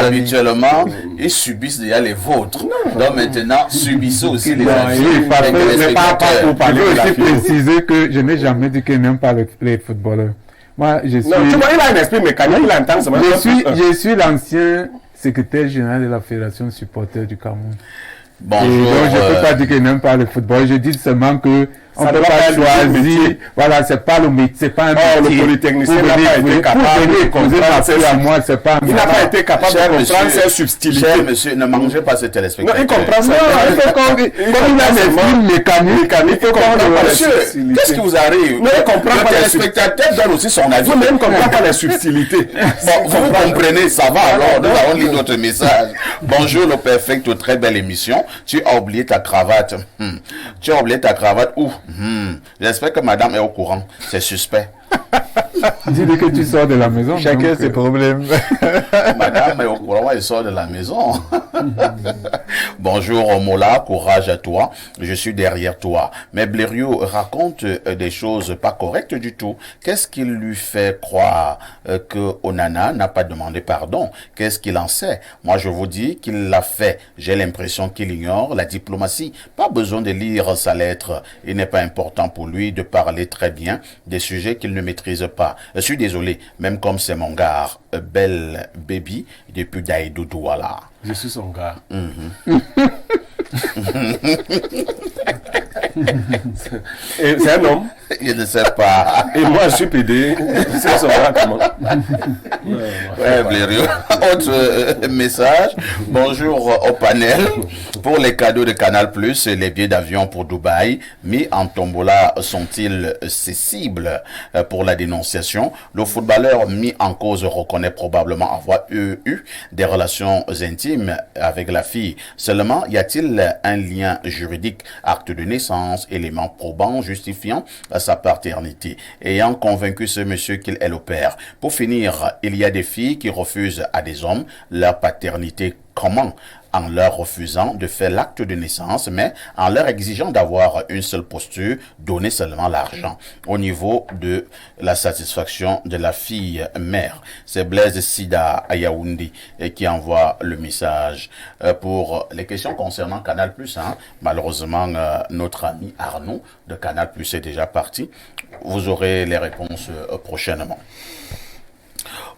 Habituellement, ils subissent déjà les vôtres. Donc maintenant, subissez aussi les avis des téléspectateurs. Je veux aussi préciser que je n'ai jamais dit qu'il n'aime pas les footballeurs. Moi, je suis... Non, tu vois, il a un esprit mécanique, il entend seulement. Je suis l'ancien secrétaire général de la Fédération de supporters du Cameroun. Bonjour. Donc, je ne peux pas dire qu'il n'aime pas le football. Je dis seulement que on ne peut pas choisir. Voilà, c'est pas le métier, c'est pas un métier. Le polytechnicien n'a pas été capable de comprendre. À moi, c'est pas. Il n'a pas été capable de comprendre ses subtilités. Cher monsieur, ne mangez pas ce téléspectateur. Non, il comprend ça. Comme il a un esprit mécanique, il faut comprendre. Monsieur, qu'est-ce qui vous arrive? Il comprend pas. Le téléspectateur donne aussi son avis. Vous-même comprenez pas les subtilités. Vous comprenez, ça va alors. Nous allons lire notre message. Bonjour le Perfecto, très belle émission. Tu as oublié ta cravate. Tu as oublié ta cravate où? J'espère que madame est au courant. C'est suspect. Dis-lui que tu sors de la maison. Chacun ses problèmes. Madame est au courant, elle sort de la maison. Bonjour Mola, courage à toi. Je suis derrière toi. Mais Blériot raconte des choses pas correctes du tout. Qu'est-ce qui lui fait croire que Onana n'a pas demandé pardon? Qu'est-ce qu'il en sait? Moi, je vous dis qu'il l'a fait. J'ai l'impression qu'il ignore la diplomatie. Pas besoin de lire sa lettre. Il n'est pas important pour lui de parler très bien des sujets qu'il ne maîtrise pas. pas. Je suis désolé, même comme c'est mon gars, Belle Baby, depuis Daïdou Douala. Je suis son gars. Et c'est un homme. Je ne sais pas. Et moi, je suis PD. C'est son gars comment? Ouais, Blériot. Autre message. Bonjour au panel. Pour les cadeaux de Canal+, les billets d'avion pour Dubaï mis en tombola sont-ils cessibles pour la dénonciation? Le footballeur mis en cause reconnaît probablement avoir eu des relations intimes avec la fille. Seulement, y a-t-il un lien juridique, acte de naissance, élément probant justifiant sa paternité, ayant convaincu ce monsieur qu'il est le père? Pour finir, il y a des filles qui refusent à des hommes leur paternité. Comment? En leur refusant de faire l'acte de naissance, mais en leur exigeant d'avoir une seule posture, donner seulement l'argent. Au niveau de la satisfaction de la fille mère, c'est Blaise Sida à Yaoundé qui envoie le message. Pour les questions concernant Canal+, malheureusement, notre ami Arnaud de Canal+ est déjà parti. Vous aurez les réponses prochainement.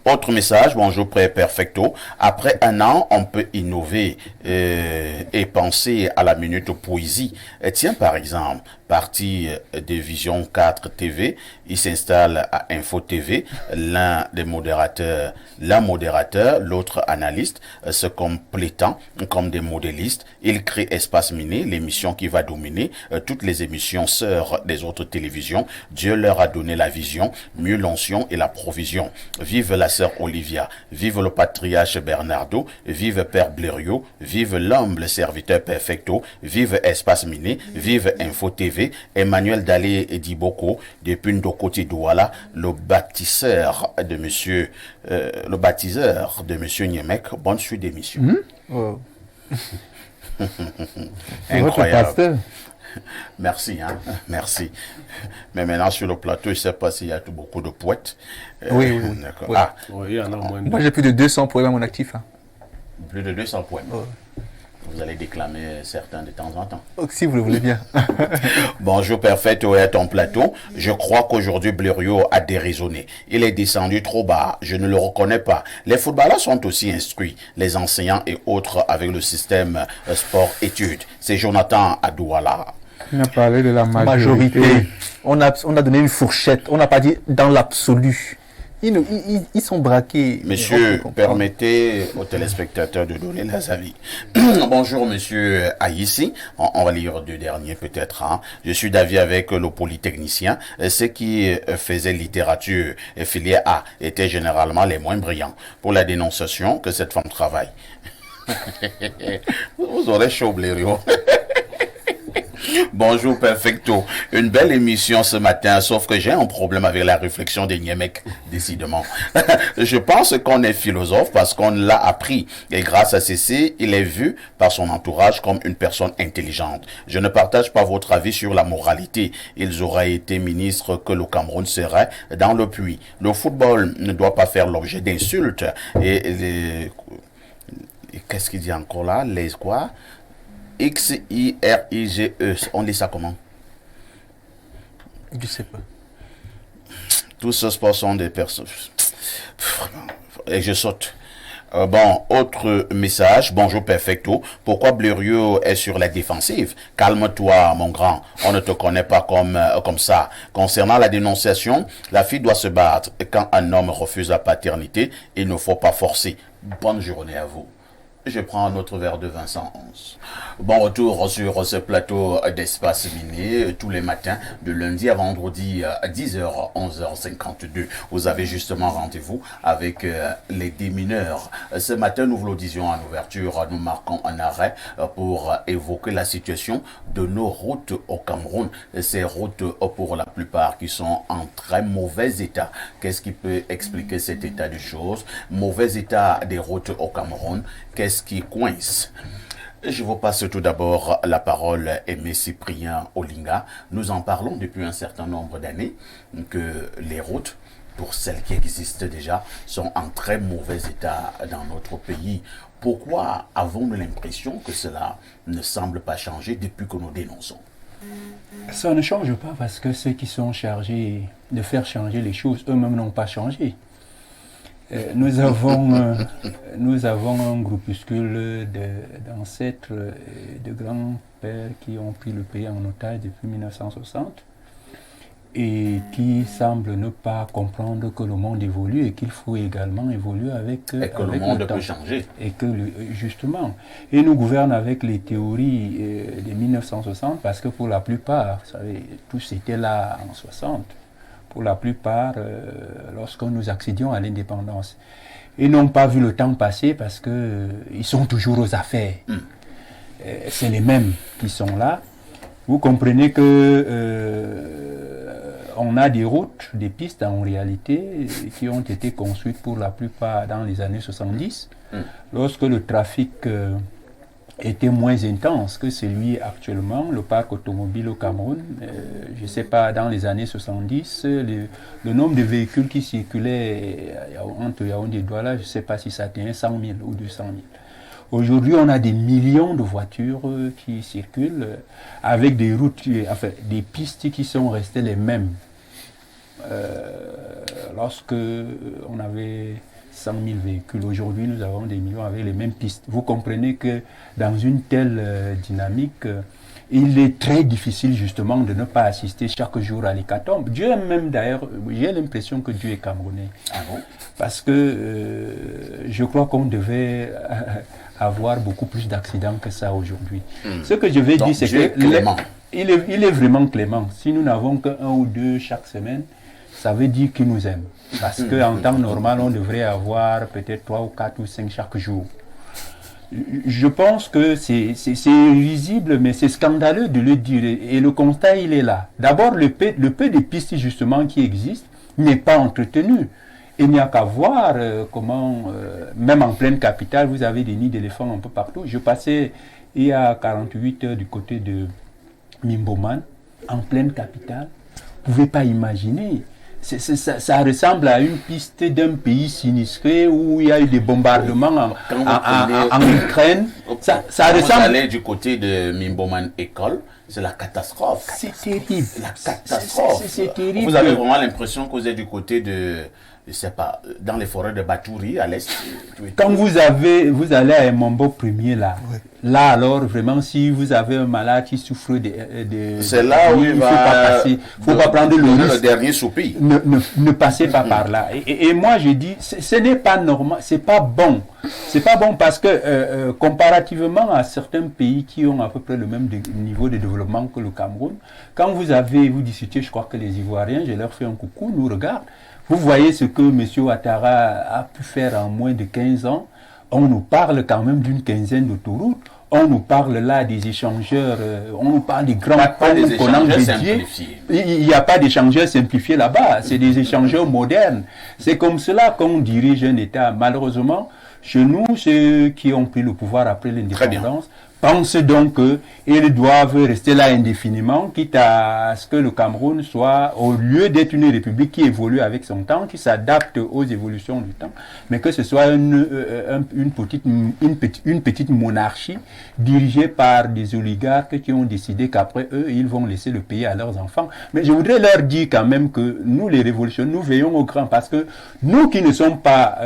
Autre message, bonjour Pré Perfecto. Après un an, on peut innover et penser à la minute poésie. Tiens, par exemple, partie de Vision 4 TV, il s'installe à Info TV, l'un modérateur, l'autre analyste, se complétant comme des modélistes. Il crée Espace Miné, l'émission qui va dominer toutes les émissions sœurs des autres télévisions. Dieu leur a donné la vision, mieux l'onction et la provision. Vive la sœur Olivia, vive le patriarche Bernardo, vive Père Blériot, vive l'humble serviteur Perfecto, vive Espace Miné, vive Info TV, Emmanuel Dalé et Diboko, depuis Ndokoti Douala, le baptiseur de monsieur Niemek. Bonne suite d'émission. Wow. Incroyable. Merci, merci. Mais maintenant sur le plateau, je ne sais pas s'il y a beaucoup de poètes. Oui. D'accord. Oui. Oui, il y en a moins. Moi, j'ai plus de 200 poèmes à mon actif. Plus de 200 poèmes. Vous allez déclamer certains de temps en temps. Si vous le voulez bien. Bonjour Perfecto et ton plateau. Je crois qu'aujourd'hui Blériot a déraisonné. Il est descendu trop bas. Je ne le reconnais pas. Les footballeurs sont aussi instruits. Les enseignants et autres avec le système sport-études. C'est Jonathan Adouala. On a parlé de la majorité. On a donné une fourchette. On n'a pas dit dans l'absolu. Ils sont braqués. Monsieur, permettez aux téléspectateurs de donner leurs avis. Bonjour, monsieur Aïssi. On va lire deux derniers peut-être. Je suis d'avis avec le polytechnicien. Ceux qui faisaient littérature et filière A étaient généralement les moins brillants. Pour la dénonciation, que cette femme travaille. Vous aurez chaud, Blériot. Bonjour Perfecto, une belle émission ce matin, sauf que j'ai un problème avec la réflexion des Niemek, décidément. Je pense qu'on est philosophe parce qu'on l'a appris et grâce à ceci, il est vu par son entourage comme une personne intelligente. Je ne partage pas votre avis sur la moralité. Ils auraient été ministres que le Cameroun serait dans le puits. Le football ne doit pas faire l'objet d'insultes et qu'est-ce qu'il dit encore là? Les quoi? XIRIGE, on dit ça comment? Je sais pas. Tous ces sports sont des personnes. Et je saute. Bon, autre message. Bonjour Perfecto. Pourquoi Blériot est sur la défensive? Calme-toi, mon grand. On ne te connaît pas comme ça. Concernant la dénonciation, la fille doit se battre. Quand un homme refuse la paternité, il ne faut pas forcer. Bonne journée à vous. Je prends un autre verre de Vincent 11. Bon retour sur ce plateau d'Espace Miné tous les matins de lundi à vendredi à 10h, 11h52. Vous avez justement rendez-vous avec les démineurs. Ce matin, nous vous le disions en ouverture, nous marquons un arrêt pour évoquer la situation de nos routes au Cameroun. Ces routes, pour la plupart, qui sont en très mauvais état. Qu'est-ce qui peut expliquer cet état de choses? Mauvais état des routes au Cameroun. Qu'est-ce qui coince? Je vous passe tout d'abord la parole, Aimé Cyprien Olinga. Nous en parlons depuis un certain nombre d'années que les routes, pour celles qui existent déjà, sont en très mauvais état dans notre pays. Pourquoi avons-nous l'impression que cela ne semble pas changer depuis que nous dénonçons? Ça ne change pas parce que ceux qui sont chargés de faire changer les choses. Eux-mêmes n'ont pas changé. Nous avons un groupuscule d'ancêtres, de grands-pères qui ont pris le pays en otage depuis 1960 et qui semblent ne pas comprendre que le monde évolue et qu'il faut également évoluer avec et que le monde peut changer. Et que justement, et nous gouvernent avec les théories de 1960 parce que pour la plupart, vous savez, tous étaient là en 60. Pour la plupart, lorsque nous accédions à l'indépendance. Ils n'ont pas vu le temps passer parce qu'ils sont toujours aux affaires. C'est les mêmes qui sont là. Vous comprenez on a des routes, des pistes en réalité qui ont été construites pour la plupart dans les années 70. Lorsque le trafic était moins intense que celui actuellement, le parc automobile au Cameroun, je ne sais pas, dans les années 70, le nombre de véhicules qui circulaient entre Yaoundé et Douala, je ne sais pas si ça atteignait 100 000 ou 200 000. Aujourd'hui, on a des millions de voitures qui circulent avec des routes, enfin, des pistes qui sont restées les mêmes. Lorsque on avait 100 000 véhicules, aujourd'hui nous avons des millions avec les mêmes pistes. Vous comprenez que dans une telle dynamique, il est très difficile justement de ne pas assister chaque jour à l'hécatombe. Dieu même d'ailleurs, j'ai l'impression que Dieu est camerounais. Ah bon? Parce que je crois qu'on devait avoir beaucoup plus d'accidents que ça aujourd'hui. Ce que je vais dire, c'est que il est vraiment clément. Si nous n'avons qu'un ou deux chaque semaine, ça veut dire qu'il nous aime. Parce qu'en temps normal, on devrait avoir peut-être 3 ou 4 ou 5 chaque jour. Je pense que c'est risible, mais c'est scandaleux de le dire. Et le constat, il est là. D'abord, le peu de pistes justement qui existent n'est pas entretenu. Il n'y a qu'à voir comment, même en pleine capitale, vous avez des nids d'éléphants un peu partout. Je passais il y a 48 heures du côté de Mimboman, en pleine capitale. Vous ne pouvez pas imaginer. Ça ressemble à une piste d'un pays sinistré où il y a eu des bombardements en Ukraine. Ça ressemble. Vous allez du côté de Mimboman École, c'est la catastrophe. C'est terrible. La catastrophe. C'est terrible. Vous avez vraiment l'impression que vous êtes du côté de, je sais pas, dans les forêts de Batouri, à l'est. Quand vous allez à Mombo premier là, oui. Là alors vraiment si vous avez un malade qui souffre de c'est là où il faut pas prendre le risque. Le dernier soupir. Ne passez pas par là. Et moi je dis, ce n'est pas normal, c'est pas bon. C'est pas bon parce que comparativement à certains pays qui ont à peu près le même niveau de développement que le Cameroun, quand vous discutez, je crois que les Ivoiriens, je leur fais un coucou, nous regardent. Vous voyez ce que M. Ouattara a pu faire en moins de 15 ans. On nous parle quand même d'une quinzaine d'autoroutes. On nous parle là des échangeurs, on nous parle des grands ponts qu'on a dédiés. Il n'y a pas d'échangeurs simplifiés là-bas, c'est des échangeurs modernes. C'est comme cela qu'on dirige un État. Malheureusement, chez nous, ceux qui ont pris le pouvoir après l'indépendance, pensent donc qu'ils doivent rester là indéfiniment, quitte à ce que le Cameroun soit, au lieu d'être une république qui évolue avec son temps, qui s'adapte aux évolutions du temps, mais que ce soit une petite monarchie dirigée par des oligarques qui ont décidé qu'après eux, ils vont laisser le pays à leurs enfants. Mais je voudrais leur dire quand même que nous, les révolutionnaires, nous veillons au grand, parce que nous qui ne sommes pas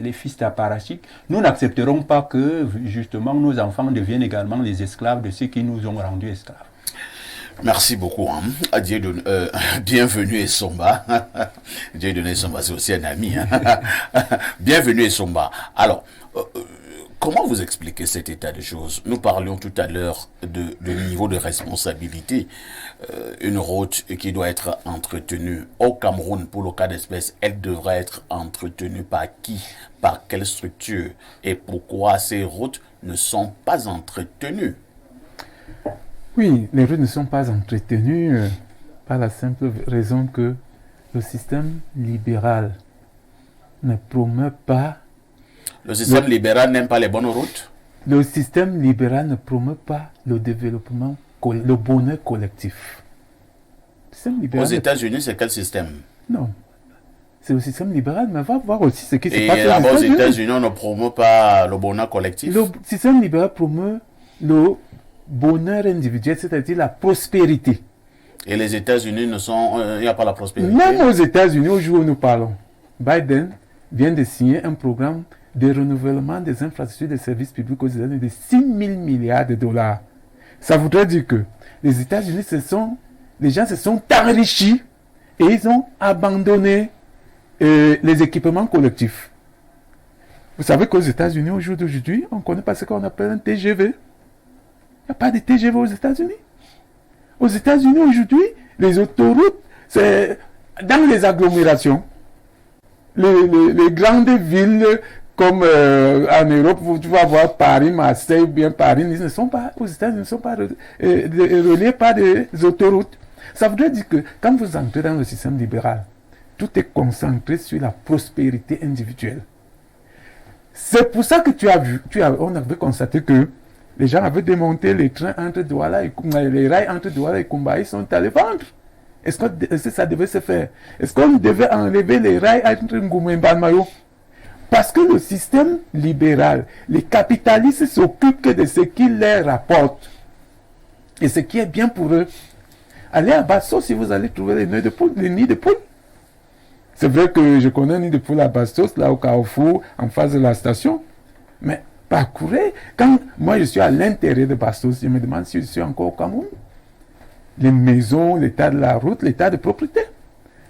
les fils d'apparatchiks, nous n'accepterons pas que justement nos enfants deviennent également les esclaves de ceux qui nous ont rendus esclaves. Merci beaucoup. Hein. Bienvenue Essomba. Dieudonné Essomba, c'est aussi un ami. Hein. Bienvenue Essomba. Alors, comment vous expliquez cet état de choses? Nous parlions tout à l'heure de niveau de responsabilité. Une route qui doit être entretenue au Cameroun, pour le cas d'espèce, elle devrait être entretenue par qui? Par quelle structure? Et pourquoi ces routes ne sont pas entretenues? Oui, les routes ne sont pas entretenues par la simple raison que le système libéral ne promeut pas... Le système libéral n'aime pas les bonnes routes? Le système libéral ne promeut pas le développement, le bonheur collectif. Aux États-Unis, c'est quel système? Non. C'est le système libéral, mais va voir aussi ce qui se passe aux États-Unis. On ne promeut pas le bonheur collectif. Le système libéral promeut le bonheur individuel, c'est-à-dire la prospérité. Et les États-Unis il n'y a pas la prospérité. Même aux États-Unis, au jour où nous parlons, Biden vient de signer un programme de renouvellement des infrastructures de services publics aux États-Unis de 6 000 milliards de dollars. Ça voudrait dire que les États-Unis, les gens se sont enrichis et ils ont abandonné les équipements collectifs. Vous savez qu'aux États-Unis, au jour d'aujourd'hui, on ne connaît pas ce qu'on appelle un TGV. Il n'y a pas de TGV aux États-Unis. Aux États-Unis, aujourd'hui, les autoroutes, c'est dans les agglomérations. Les grandes villes, comme en Europe, tu vas voir Paris, Marseille, ou bien Paris, ils ne sont pas, aux États-Unis, ils ne sont pas reliés par des autoroutes. Ça voudrait dire que quand vous entrez dans le système libéral, tout est concentré sur la prospérité individuelle. C'est pour ça que on avait constaté que les gens avaient démonté les trains entre Douala et les rails entre Douala et Kumba, ils sont allés vendre. Est-ce que ça devait se faire? Est-ce qu'on devait enlever les rails entre Ngoumé et Balmayo? Parce que le système libéral, les capitalistes s'occupent que de ce qui leur rapporte et ce qui est bien pour eux. Allez à Bastos si vous allez trouver les nids de poule. C'est vrai que je connais un nid de poule à Bastos, là au Carrefour, en face de la station. Mais parcourez, quand moi je suis à l'intérieur de Bastos, je me demande si je suis encore au Cameroun. Les maisons, l'état de la route, l'état de propriété.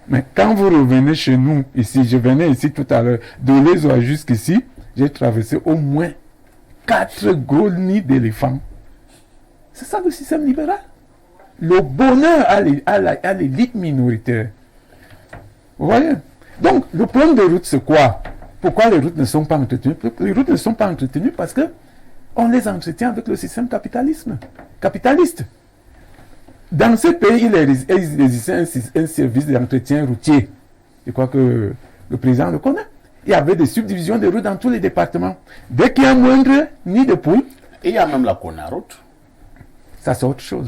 Mais quand vous revenez chez nous, ici, je venais ici tout à l'heure, de l'Ezoa jusqu'ici, j'ai traversé au moins 4 gros nids d'éléphants. C'est ça le système libéral. Le bonheur à l'élite minoritaire. Vous voyez? Donc, le problème des routes, c'est quoi? Pourquoi les routes ne sont pas entretenues? Les routes ne sont pas entretenues parce que on les entretient avec le système capitaliste. Dans ce pays, il existait un service d'entretien routier. Je crois que le président le connaît. Il y avait des subdivisions de routes dans tous les départements. Dès qu'il y a moindre nid de poule. Et il y a même la Conaroute. Ça, c'est autre chose.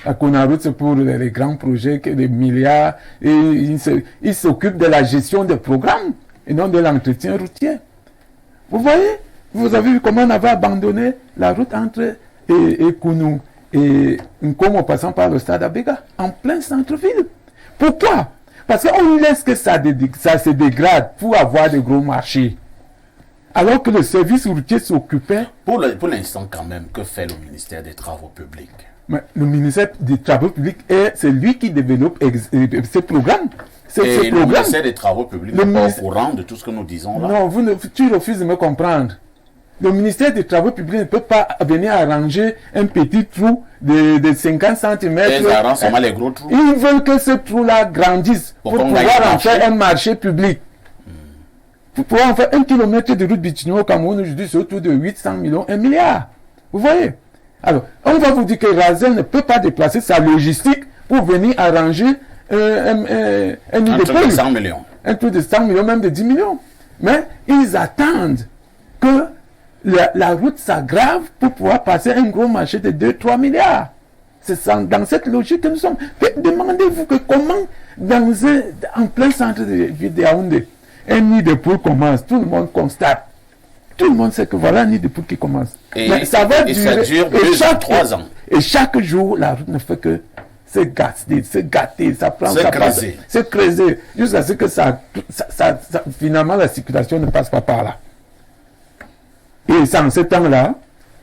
La Conaroute, c'est pour les grands projets, des milliards. Et il s'occupe de la gestion des programmes et non de l'entretien routier. Vous voyez? Vous avez vu comment on avait abandonné la route entre Kounou et Nkomo passant par le stade Abega, en plein centre-ville. Pourquoi? Parce qu'on laisse que ça se dégrade pour avoir des gros marchés. Alors que le service routier s'occupait... Pour l'instant quand même, que fait le ministère des Travaux publics? Mais le ministère des Travaux publics, c'est lui qui développe ces programmes. Et le ministère des Travaux publics n'est pas au courant de tout ce que nous disons là? Non, tu refuses de me comprendre. Le ministère des Travaux publics ne peut pas venir arranger un petit trou de 50 cm. Ils arrangent seulement les gros trous. Ils veulent que ce trou-là grandisse pour pouvoir en faire un marché public. Pour pouvoir en faire 1 kilomètre de route bitumineux au Cameroun, aujourd'hui, c'est autour de 800 millions, 1 milliard. Vous voyez? Alors, on va vous dire que Razel ne peut pas déplacer sa logistique pour venir arranger un nid de poule. 100 millions. Un truc de 100 millions, même de 10 millions. Mais ils attendent que la route s'aggrave pour pouvoir passer un gros marché de 2-3 milliards. C'est dans cette logique que nous sommes. Demandez-vous que comment, en plein centre de Yaoundé, un nid de poule commence, tout le monde constate. Tout le monde sait que voilà un nid de poule qui commence. Mais ça va durer. Ça dure 2-3 ans. Et chaque jour, la route ne fait que se gâter, ça prend, se creuser, jusqu'à ce que finalement la circulation ne passe pas par là. Et c'est en ce temps-là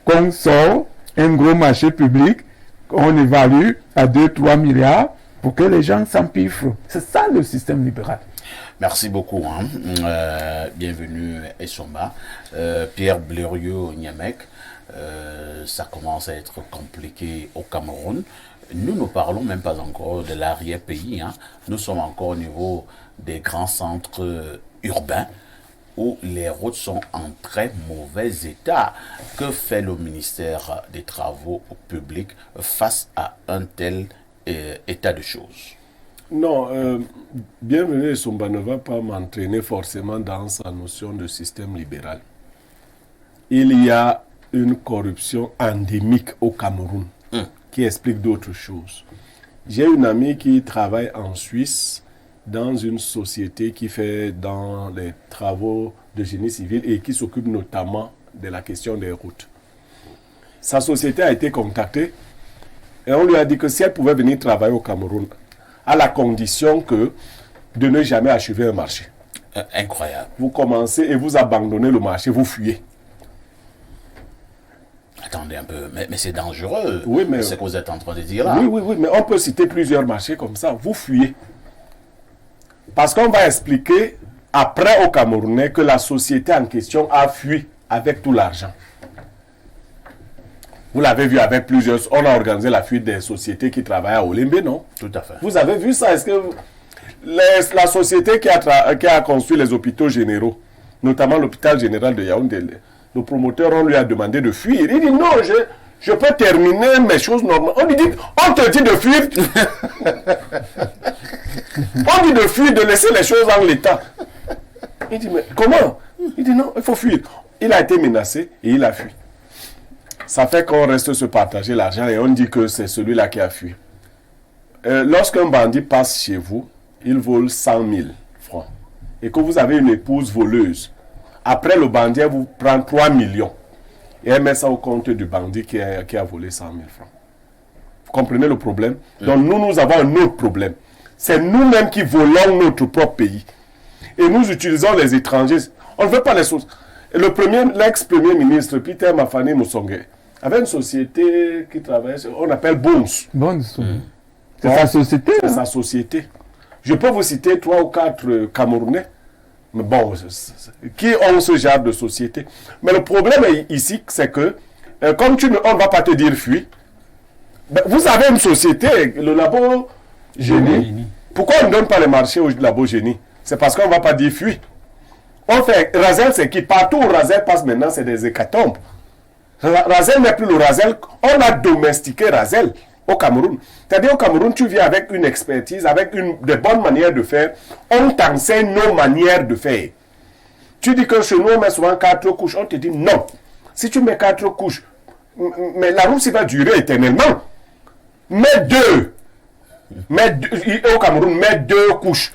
qu'on sort un gros marché public, on évalue à 2-3 milliards pour que les gens s'empiffrent. C'est ça le système libéral. Merci beaucoup. Bienvenue Essomba. Pierre Blériot-Niamek, ça commence à être compliqué au Cameroun. Nous ne parlons même pas encore de l'arrière-pays. Nous sommes encore au niveau des grands centres urbains où les routes sont en très mauvais état. Que fait le ministère des Travaux publics face à un tel état de choses? Non, bienvenue Essomba ne va pas m'entraîner forcément dans sa notion de système libéral. Il y a une corruption endémique au Cameroun qui explique d'autres choses. J'ai une amie qui travaille en Suisse dans une société qui fait dans les travaux de génie civil et qui s'occupe notamment de la question des routes. Sa société a été contactée Et on lui a dit que si elle pouvait venir travailler au Cameroun, à la condition que de ne jamais achever un marché. Incroyable. Vous commencez et vous abandonnez le marché, vous fuyez. Attendez un peu, mais c'est dangereux. Oui, mais... C'est ce que vous êtes en train de dire là. Oui, mais on peut citer plusieurs marchés comme ça. Vous fuyez. Parce qu'on va expliquer après aux Camerounais que la société en question a fui avec tout l'argent. Vous l'avez vu avec plusieurs... On a organisé la fuite des sociétés qui travaillent à Olembe, non? Tout à fait. Vous avez vu ça? Est-ce que la société qui a construit les hôpitaux généraux, notamment l'hôpital général de Yaoundé, le promoteur, on lui a demandé de fuir. Il dit non, je peux terminer mes choses normales. On te dit de fuir. On dit de fuir, de laisser les choses en l'état. Il dit mais comment? Il dit non, il faut fuir. Il a été menacé et il a fui. Ça fait qu'on reste se partager l'argent et on dit que c'est celui-là qui a fui. Lorsqu'un bandit passe chez vous, il vole 100 000 francs. Et que vous avez une épouse voleuse. Après, le bandit vous prend 3 millions. Et elle met ça au compte du bandit qui a volé 100 000 francs. Vous comprenez le problème? Donc nous avons un autre problème. C'est nous-mêmes qui volons notre propre pays. Et nous utilisons les étrangers. On ne veut pas les choses. L'ex-premier ministre, Peter Mafani Moussongue, avait une société qui travaille, on appelle Boons. C'est sa société. C'est sa société. Je peux vous citer 3 ou 4 Camerounais, mais bon, qui ont ce genre de société. Mais le problème ici, c'est que, comme on ne va pas te dire fuis, ben, vous avez une société, le labo génie. Pourquoi on ne donne pas les marchés au labo génie? C'est parce qu'on ne va pas dire fuis. On fait, Razel, c'est qui? Partout où Razel passe maintenant, c'est des hécatombes. Razel n'est plus le Razel. On a domestiqué Razel au Cameroun. C'est-à-dire au Cameroun, tu viens avec une expertise, avec des bonnes manières de faire. On t'enseigne nos manières de faire. Tu dis que chez nous, on met souvent 4 couches. On te dit non. Si tu mets 4 couches, mais la route, ça va durer éternellement. Mets 2. Au Cameroun, mets 2 couches.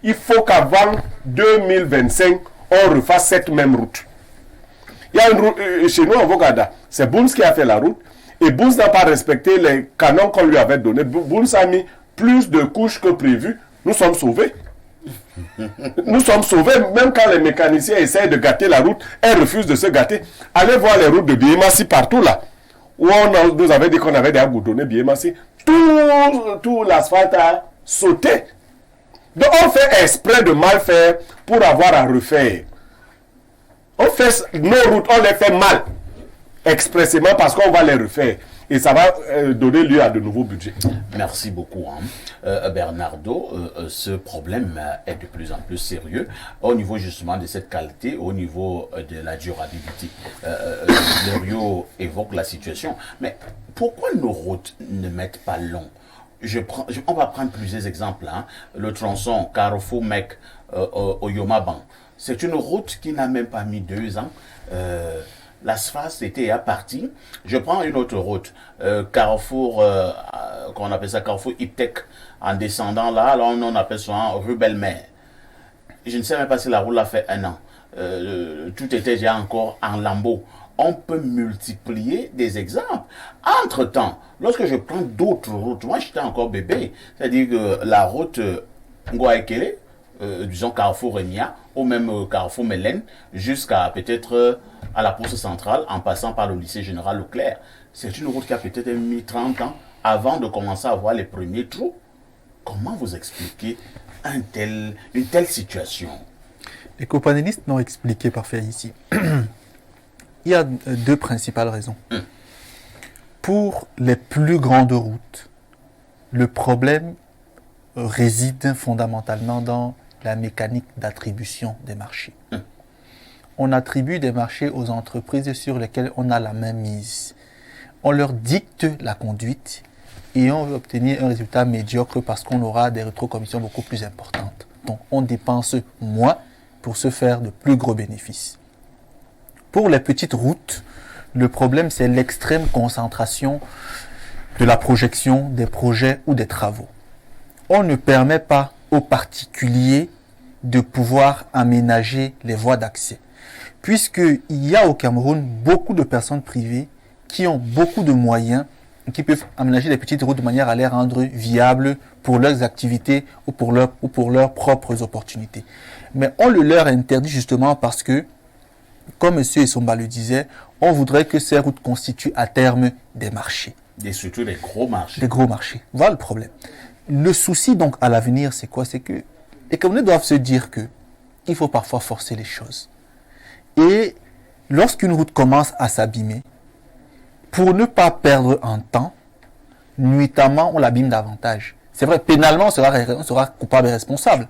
Il faut qu'avant 2025, on refasse cette même route. Il y a une route chez nous, en Vogada. C'est Boons qui a fait la route. Et Boons n'a pas respecté les canons qu'on lui avait donnés. Boons a mis plus de couches que prévu. Nous sommes sauvés. Nous sommes sauvés. Même quand les mécaniciens essayent de gâter la route, elles refusent de se gâter. Allez voir les routes de Biémassi partout là. Où on nous avait dit qu'on avait déjà goudronné Biémassi. Tout l'asphalte a sauté. Donc on fait exprès de mal faire pour avoir à refaire. On fait nos routes, on les fait mal. Expressément parce qu'on va les refaire. Et ça va donner lieu à de nouveaux budgets. Merci beaucoup, Bernardo. Ce problème est de plus en plus sérieux au niveau justement de cette qualité, au niveau de la durabilité. Lerio évoque la situation. Mais pourquoi nos routes ne mettent pas long? On va prendre plusieurs exemples. Le tronçon Carrefour-Mec au Yomaban. C'est une route qui n'a même pas mis 2 ans. L'asphalte était à partir. Je prends une autre route, Carrefour, qu'on appelle ça Carrefour Iptec. En descendant là, on appelle ça rue Belle-Mère. Je ne sais même pas si la route l'a fait 1 an. Tout était déjà encore en lambeaux. On peut multiplier des exemples. Entre-temps, lorsque je prends d'autres routes, moi j'étais encore bébé, c'est-à-dire que la route Ngoaekele, disons Carrefour Remia, ou même Carrefour Mélène, jusqu'à peut-être à la poste centrale, en passant par le lycée général Leclerc. C'est une route qui a peut-être mis 30 ans avant de commencer à voir les premiers trous. Comment vous expliquez une telle situation? Les copanélistes l'ont expliqué parfait ici. Il y a 2 principales raisons. Pour les plus grandes routes, le problème réside fondamentalement dans la mécanique d'attribution des marchés. On attribue des marchés aux entreprises sur lesquelles on a la main mise. On leur dicte la conduite et on veut obtenir un résultat médiocre parce qu'on aura des rétrocommissions beaucoup plus importantes. Donc on dépense moins pour se faire de plus gros bénéfices. Pour les petites routes, le problème c'est l'extrême concentration de la projection des projets ou des travaux. On ne permet pas aux particuliers de pouvoir aménager les voies d'accès. Puisqu'il y a au Cameroun beaucoup de personnes privées qui ont beaucoup de moyens qui peuvent aménager les petites routes de manière à les rendre viables pour leurs activités ou pour leurs propres opportunités. Mais on le leur interdit justement parce que, comme M. Essomba le disait, on voudrait que ces routes constituent à terme des marchés. Et surtout des gros marchés. Des gros marchés. Voilà le problème. Le souci donc à l'avenir, c'est quoi? C'est que les Camerounais doivent se dire que il faut parfois forcer les choses. Et lorsqu'une route commence à s'abîmer, pour ne pas perdre en temps, nuitamment on l'abîme davantage. C'est vrai, pénalement, on sera coupable et responsable.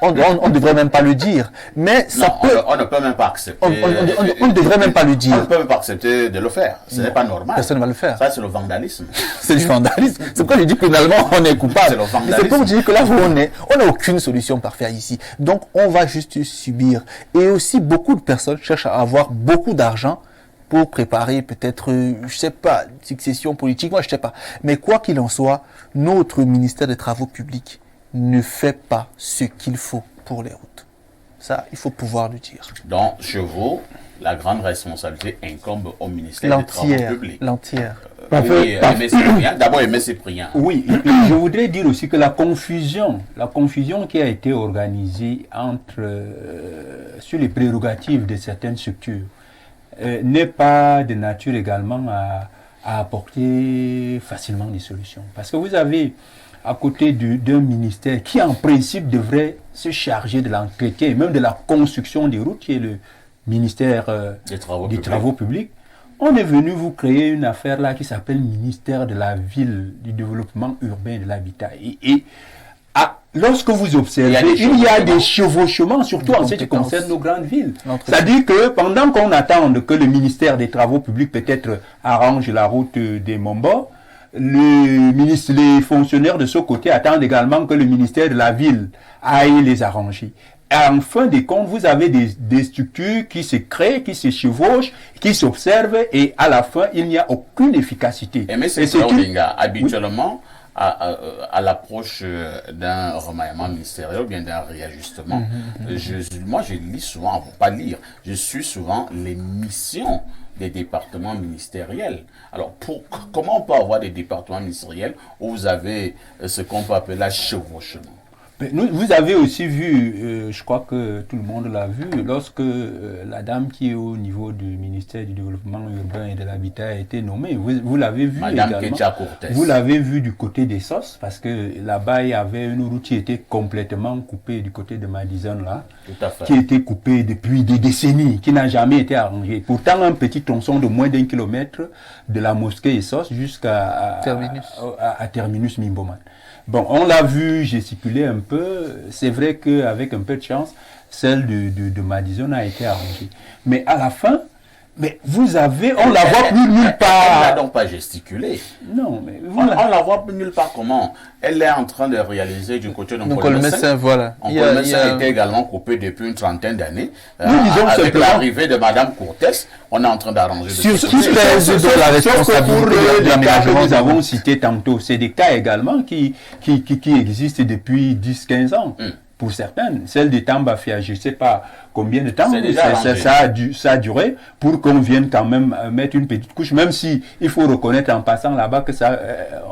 On ne devrait même pas le dire. Mais ça non, peut... on ne peut même pas accepter. On ne devrait même pas le dire. On ne peut même pas accepter de le faire. Ce n'est pas normal. Personne ne va le faire. Ça, c'est le vandalisme. C'est du vandalisme. C'est pourquoi je dis pénalement, on est coupable. C'est le vandalisme. C'est pour dire que là où on n'a aucune solution parfaite ici. Donc, on va juste subir. Et aussi, beaucoup de personnes cherchent à avoir beaucoup d'argent pour préparer peut-être, je sais pas, succession politique, moi je sais pas. Mais quoi qu'il en soit, notre ministère des Travaux publics ne fait pas ce qu'il faut pour les routes. Ça, il faut pouvoir le dire. Donc, chez vous, la grande responsabilité incombe au ministère des Travaux publics. L'entière. Oui, Aimé Cyprien. D'abord, Aimé Cyprien. Oui, je voudrais dire aussi que la confusion qui a été organisée sur les prérogatives de certaines structures n'est pas de nature également à apporter facilement des solutions. Parce que vous avez à côté d'un ministère qui en principe devrait se charger de l'entretien et même de la construction des routes, qui est le ministère des Travaux publics. On est venu vous créer une affaire là qui s'appelle ministère de la Ville, du Développement Urbain et de l'Habitat. Et lorsque vous observez, il y a des chevauchements, surtout en ce qui concerne nos grandes villes. C'est-à-dire que pendant qu'on attend que le ministère des Travaux publics peut-être arrange la route des Mombo, les fonctionnaires de ce côté attendent également que le ministère de la Ville aille les arranger. Et en fin de compte, vous avez des structures qui se créent, qui se chevauchent, qui s'observent, et à la fin, il n'y a aucune efficacité. Mais c'est habituellement, à l'approche d'un remaniement ministériel ou bien d'un réajustement, moi je lis souvent, pas lire, je suis souvent les missions des départements ministériels. Alors, comment on peut avoir des départements ministériels où vous avez ce qu'on peut appeler la chevauchement? Vous avez aussi vu, je crois que tout le monde l'a vu, lorsque la dame qui est au niveau du ministère du Développement Urbain et de l'Habitat a été nommée, vous l'avez vu Madame également. Ketia Cortès. Vous l'avez vu du côté des SOS, parce que là-bas, il y avait une route qui était complètement coupée du côté de Madison, là, qui était coupée depuis des décennies, qui n'a jamais été arrangée. Pourtant, un petit tronçon de moins d'1 kilomètre de la mosquée SOS jusqu'à Terminus Mimboman. Bon, on l'a vu gesticuler un peu. C'est vrai qu'avec un peu de chance, celle de Madison a été arrangée. Mais à la fin, on la voit plus nulle part. Elle n'a donc pas gesticulé. Non, mais on la voit plus nulle part comment? Elle est en train de réaliser du côté de Oncolmessin, voilà. Oncolmessin a été également coupé depuis une trentaine d'années. Avec l'arrivée de Madame Cortès, on est en train d'arranger. Sur la responsabilité pour les cas que nous avons cités tantôt, c'est des cas également qui existent depuis 10-15 ans. Pour certaines, celle de Tambafia, je ne sais pas combien de temps ça a duré pour qu'on vienne quand même mettre une petite couche, même si il faut reconnaître en passant là-bas que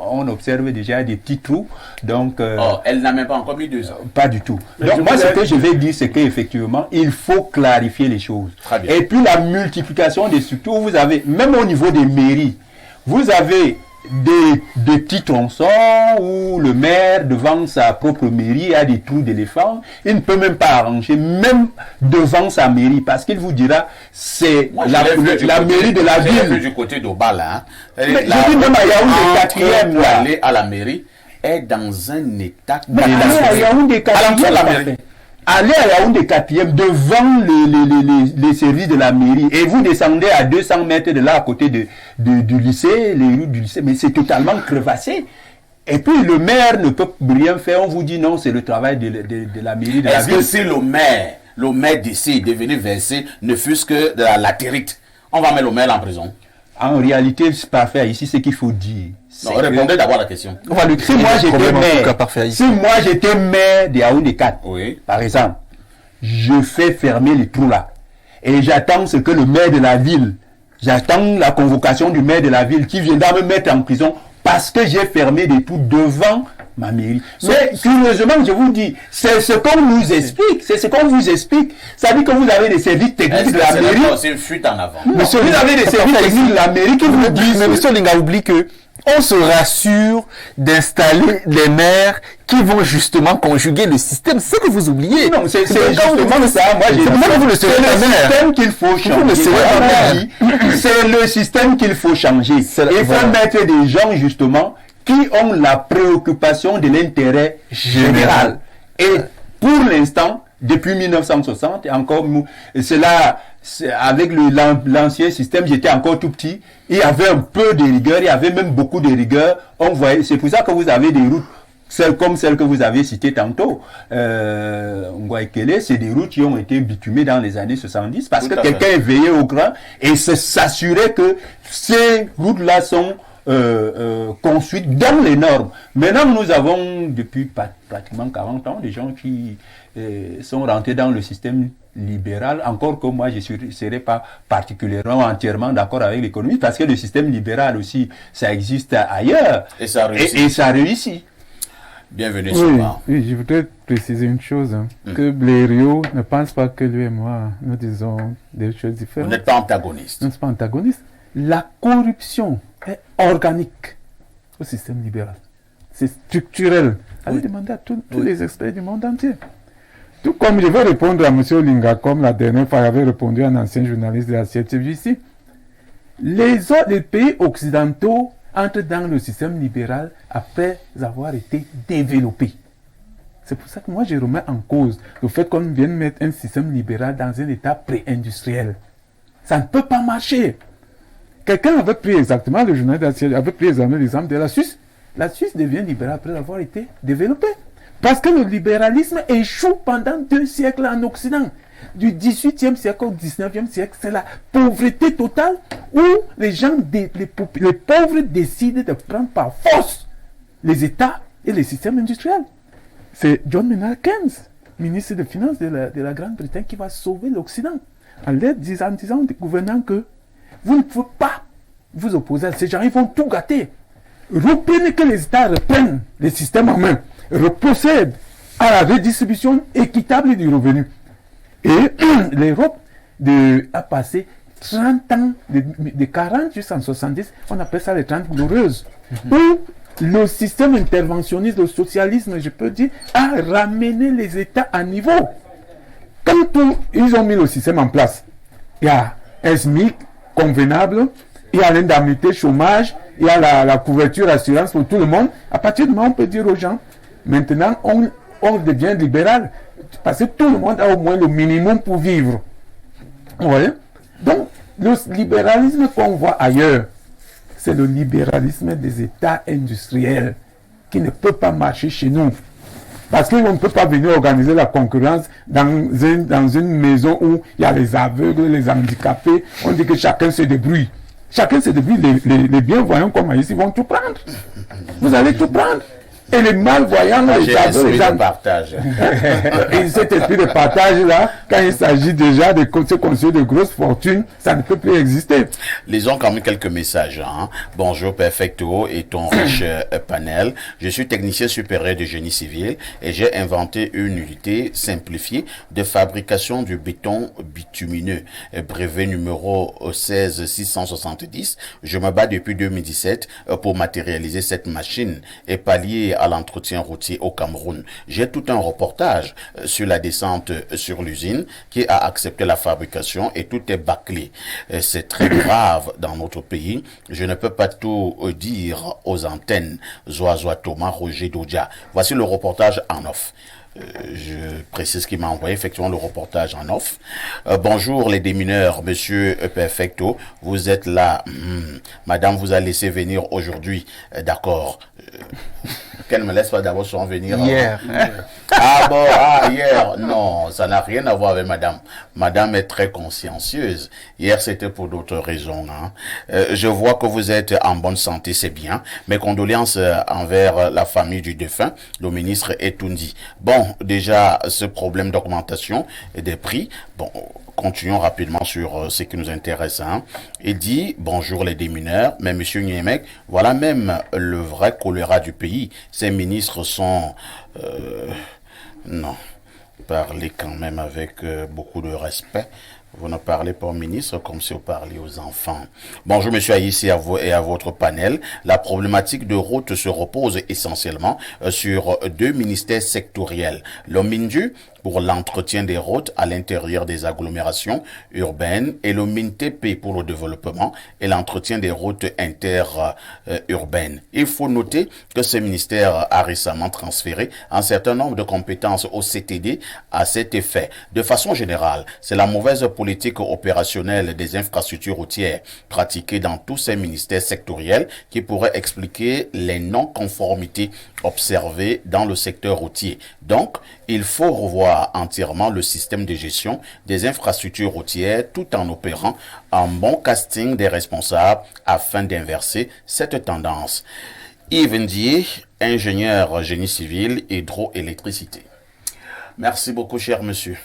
on observe déjà des petits trous. Donc, elle n'a même pas encore mis 2 ans. Pas du tout. Donc moi, ce que je vais dire, c'est qu'effectivement, il faut clarifier les choses. Très bien. Et puis la multiplication des structures, vous avez, même au niveau des mairies, vous avez des petits tronçons où le maire, devant sa propre mairie, a des trous d'éléphant. Il ne peut même pas arranger, même devant sa mairie, parce qu'il vous dira, c'est la mairie de la ville. Vu du côté d'Obala, mais je dis même à Yaoundé 4e, aller à la mairie est dans un état. Mais aller à Yaoundé 4e, allez à Yaoundé 4e devant les services de la mairie et vous descendez à 200 mètres de là à côté du lycée, les rues du lycée, mais c'est totalement crevassé. Et puis le maire ne peut rien faire, on vous dit non, c'est le travail de la mairie de la ville. Est-ce que si le maire décide de venir verser ne fût-ce que de la latérite, on va mettre le maire en prison? En réalité, c'est pas fait ici, ce qu'il faut dire. Non, répondez d'abord à la question. Si moi j'étais maire de Yaoundé 4, par exemple, je fais fermer les trous là. Et j'attends ce que le maire de la ville, J'attends la convocation du maire de la ville qui viendra me mettre en prison parce que j'ai fermé des poux devant ma mairie. Mais curieusement, je vous dis, c'est ce qu'on nous explique, c'est ce qu'on vous explique. Ça dit que vous avez des services techniques de la mairie. C'est une fuite en avant. Monsieur, vous avez des services techniques de la mairie qui vous disent... Mais monsieur Linga oublie que on se rassure d'installer des maires qui vont justement conjuguer le système. C'est ce que vous oubliez. Non, c'est justement ça. Moi, j'ai dit, c'est le système qu'il faut changer. C'est le système qu'il faut changer. Il faut mettre des gens, justement, qui ont la préoccupation de l'intérêt général. Et pour l'instant, depuis 1960, et encore, cela, avec l'ancien système, j'étais encore tout petit, il y avait un peu de rigueur, il y avait même beaucoup de rigueur. On voyait, c'est pour ça que vous avez des routes, comme celles que vous avez citées tantôt. Ngwaikele, c'est des routes qui ont été bitumées dans les années 70 parce que quelqu'un veillait au grand et s'assurait que ces routes-là sont construites dans les normes. Maintenant, nous avons, depuis pratiquement 40 ans, des gens qui sont rentrés dans le système libéral, encore que moi je ne serais pas particulièrement entièrement d'accord avec l'économie, parce que le système libéral aussi, ça existe ailleurs. Et ça réussit. Et ça réussit. Bienvenue oui, je voudrais préciser une chose, que Blériot ne pense pas que lui et moi, nous disons des choses différentes. Vous n'êtes pas antagoniste. Nous ne sommes pas antagonistes. La corruption est organique au système libéral. C'est structurel. Allez demander à tous les experts du monde entier. Tout comme je vais répondre à M. Linga, comme la dernière fois j'avais répondu à un ancien journaliste de la CFTV ici. Les pays occidentaux entrent dans le système libéral après avoir été développés. C'est pour ça que moi je remets en cause le fait qu'on vienne mettre un système libéral dans un état pré-industriel. Ça ne peut pas marcher. Quelqu'un avait pris exactement, le journaliste avait pris l'exemple de la Suisse. La Suisse devient libérale après avoir été développée. Parce que le libéralisme échoue pendant 2 siècles en Occident. Du 18e siècle au 19e siècle, c'est la pauvreté totale où les gens, les pauvres décident de prendre par force les États et les systèmes industriels. C'est John Maynard Keynes, ministre des Finances de la Grande-Bretagne, qui va sauver l'Occident en disant aux gouvernants que vous ne pouvez pas vous opposer à ces gens, ils vont tout gâter. Reprenez que les États reprennent les systèmes en main, procèdent à la redistribution équitable du revenu. Et l'Europe a passé 30 ans, de 40 jusqu'en 70, on appelle ça les 30 glorieuses, où le système interventionniste, le socialisme, je peux dire, a ramené les États à niveau. Quand ils ont mis le système en place, il y a un SMIC convenable, il y a l'indemnité chômage, il y a la couverture assurance pour tout le monde. À partir du moment où on peut dire aux gens, maintenant on devient libéral, parce que tout le monde a au moins le minimum pour vivre. Vous voyez? Donc, le libéralisme qu'on voit ailleurs, c'est le libéralisme des États industriels qui ne peut pas marcher chez nous. Parce qu'on ne peut pas venir organiser la concurrence dans une maison où il y a les aveugles, les handicapés. On dit que chacun se débrouille. Chacun se débrouille. Les bienvoyants comme ici vont tout prendre. Vous allez tout prendre. Et les malvoyants, les aveugles, les partage. Et cet esprit de partage-là, quand il s'agit déjà de se construire de grosses fortunes, ça ne peut plus exister. Lisons quand même quelques messages. Bonjour Perfecto et ton riche panel. Je suis technicien supérieur de génie civil et j'ai inventé une unité simplifiée de fabrication du béton bitumineux. Brevet numéro 16670. Je me bats depuis 2017 pour matérialiser cette machine et pallier à l'entretien routier au Cameroun. J'ai tout un reportage sur la descente sur l'usine qui a accepté la fabrication et tout est bâclé. C'est très grave dans notre pays. Je ne peux pas tout dire aux antennes. Zoazoa Thomas, Roger Dodja. Voici le reportage en off. Je précise qu'il m'a envoyé effectivement le reportage en off. Bonjour les démineurs, monsieur Perfecto, vous êtes là. Madame vous a laissé venir aujourd'hui. D'accord. Qu'elle me laisse pas d'abord souvent venir. Hier. Ah bon, hier. Non, ça n'a rien à voir avec madame. Madame est très consciencieuse. Hier, c'était pour d'autres raisons. Je vois que vous êtes en bonne santé, c'est bien. Mes condoléances envers la famille du défunt, le ministre Etoundi. Bon, Soulignons déjà ce problème d'augmentation des prix. Bon, continuons rapidement sur ce qui nous intéresse. Hein. Il dit, bonjour les démineurs, mais monsieur Niemek, voilà même le vrai choléra du pays. Ces ministres sont... non, parlez quand même avec beaucoup de respect. Vous ne parlez pas aux ministres comme si vous parliez aux enfants. Bonjour monsieur Aïssi à vous et à votre panel. La problématique de route se repose essentiellement sur deux ministères sectoriels. L'OMINDU pour l'entretien des routes à l'intérieur des agglomérations urbaines et le MINTP pour le développement et l'entretien des routes interurbaines. Il faut noter que ce ministère a récemment transféré un certain nombre de compétences au CTD à cet effet. De façon générale, c'est la mauvaise politique opérationnelle des infrastructures routières pratiquée dans tous ces ministères sectoriels qui pourrait expliquer les non-conformités observées dans le secteur routier. Donc, il faut revoir entièrement le système de gestion des infrastructures routières tout en opérant un bon casting des responsables afin d'inverser cette tendance. Yves Ndié, ingénieur génie civil, hydroélectricité. Merci beaucoup, cher monsieur.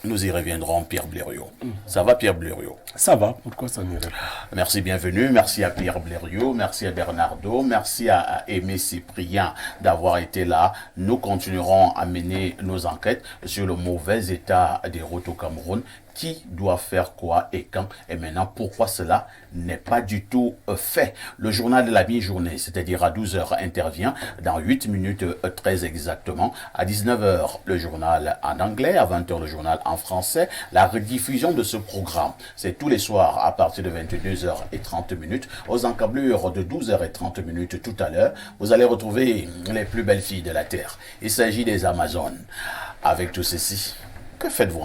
Nous y reviendrons, Pierre Blériot. Ça va, Pierre Blériot? Ça va, pourquoi ça n'irait pas? Merci, bienvenue. Merci à Pierre Blériot, merci à Bernardo, merci à Aimé Cyprien d'avoir été là. Nous continuerons à mener nos enquêtes sur le mauvais état des routes au Cameroun. Qui doit faire quoi et quand et maintenant pourquoi cela n'est pas du tout fait. Le journal de la mi-journée, c'est-à-dire à 12h, intervient dans 8 minutes très exactement. À 19h, le journal en anglais, à 20h, le journal en français. La rediffusion de ce programme, c'est tous les soirs à partir de 22h30. Aux encablures de 12h30 tout à l'heure, vous allez retrouver les plus belles filles de la Terre. Il s'agit des Amazones. Avec tout ceci, que faites-vous?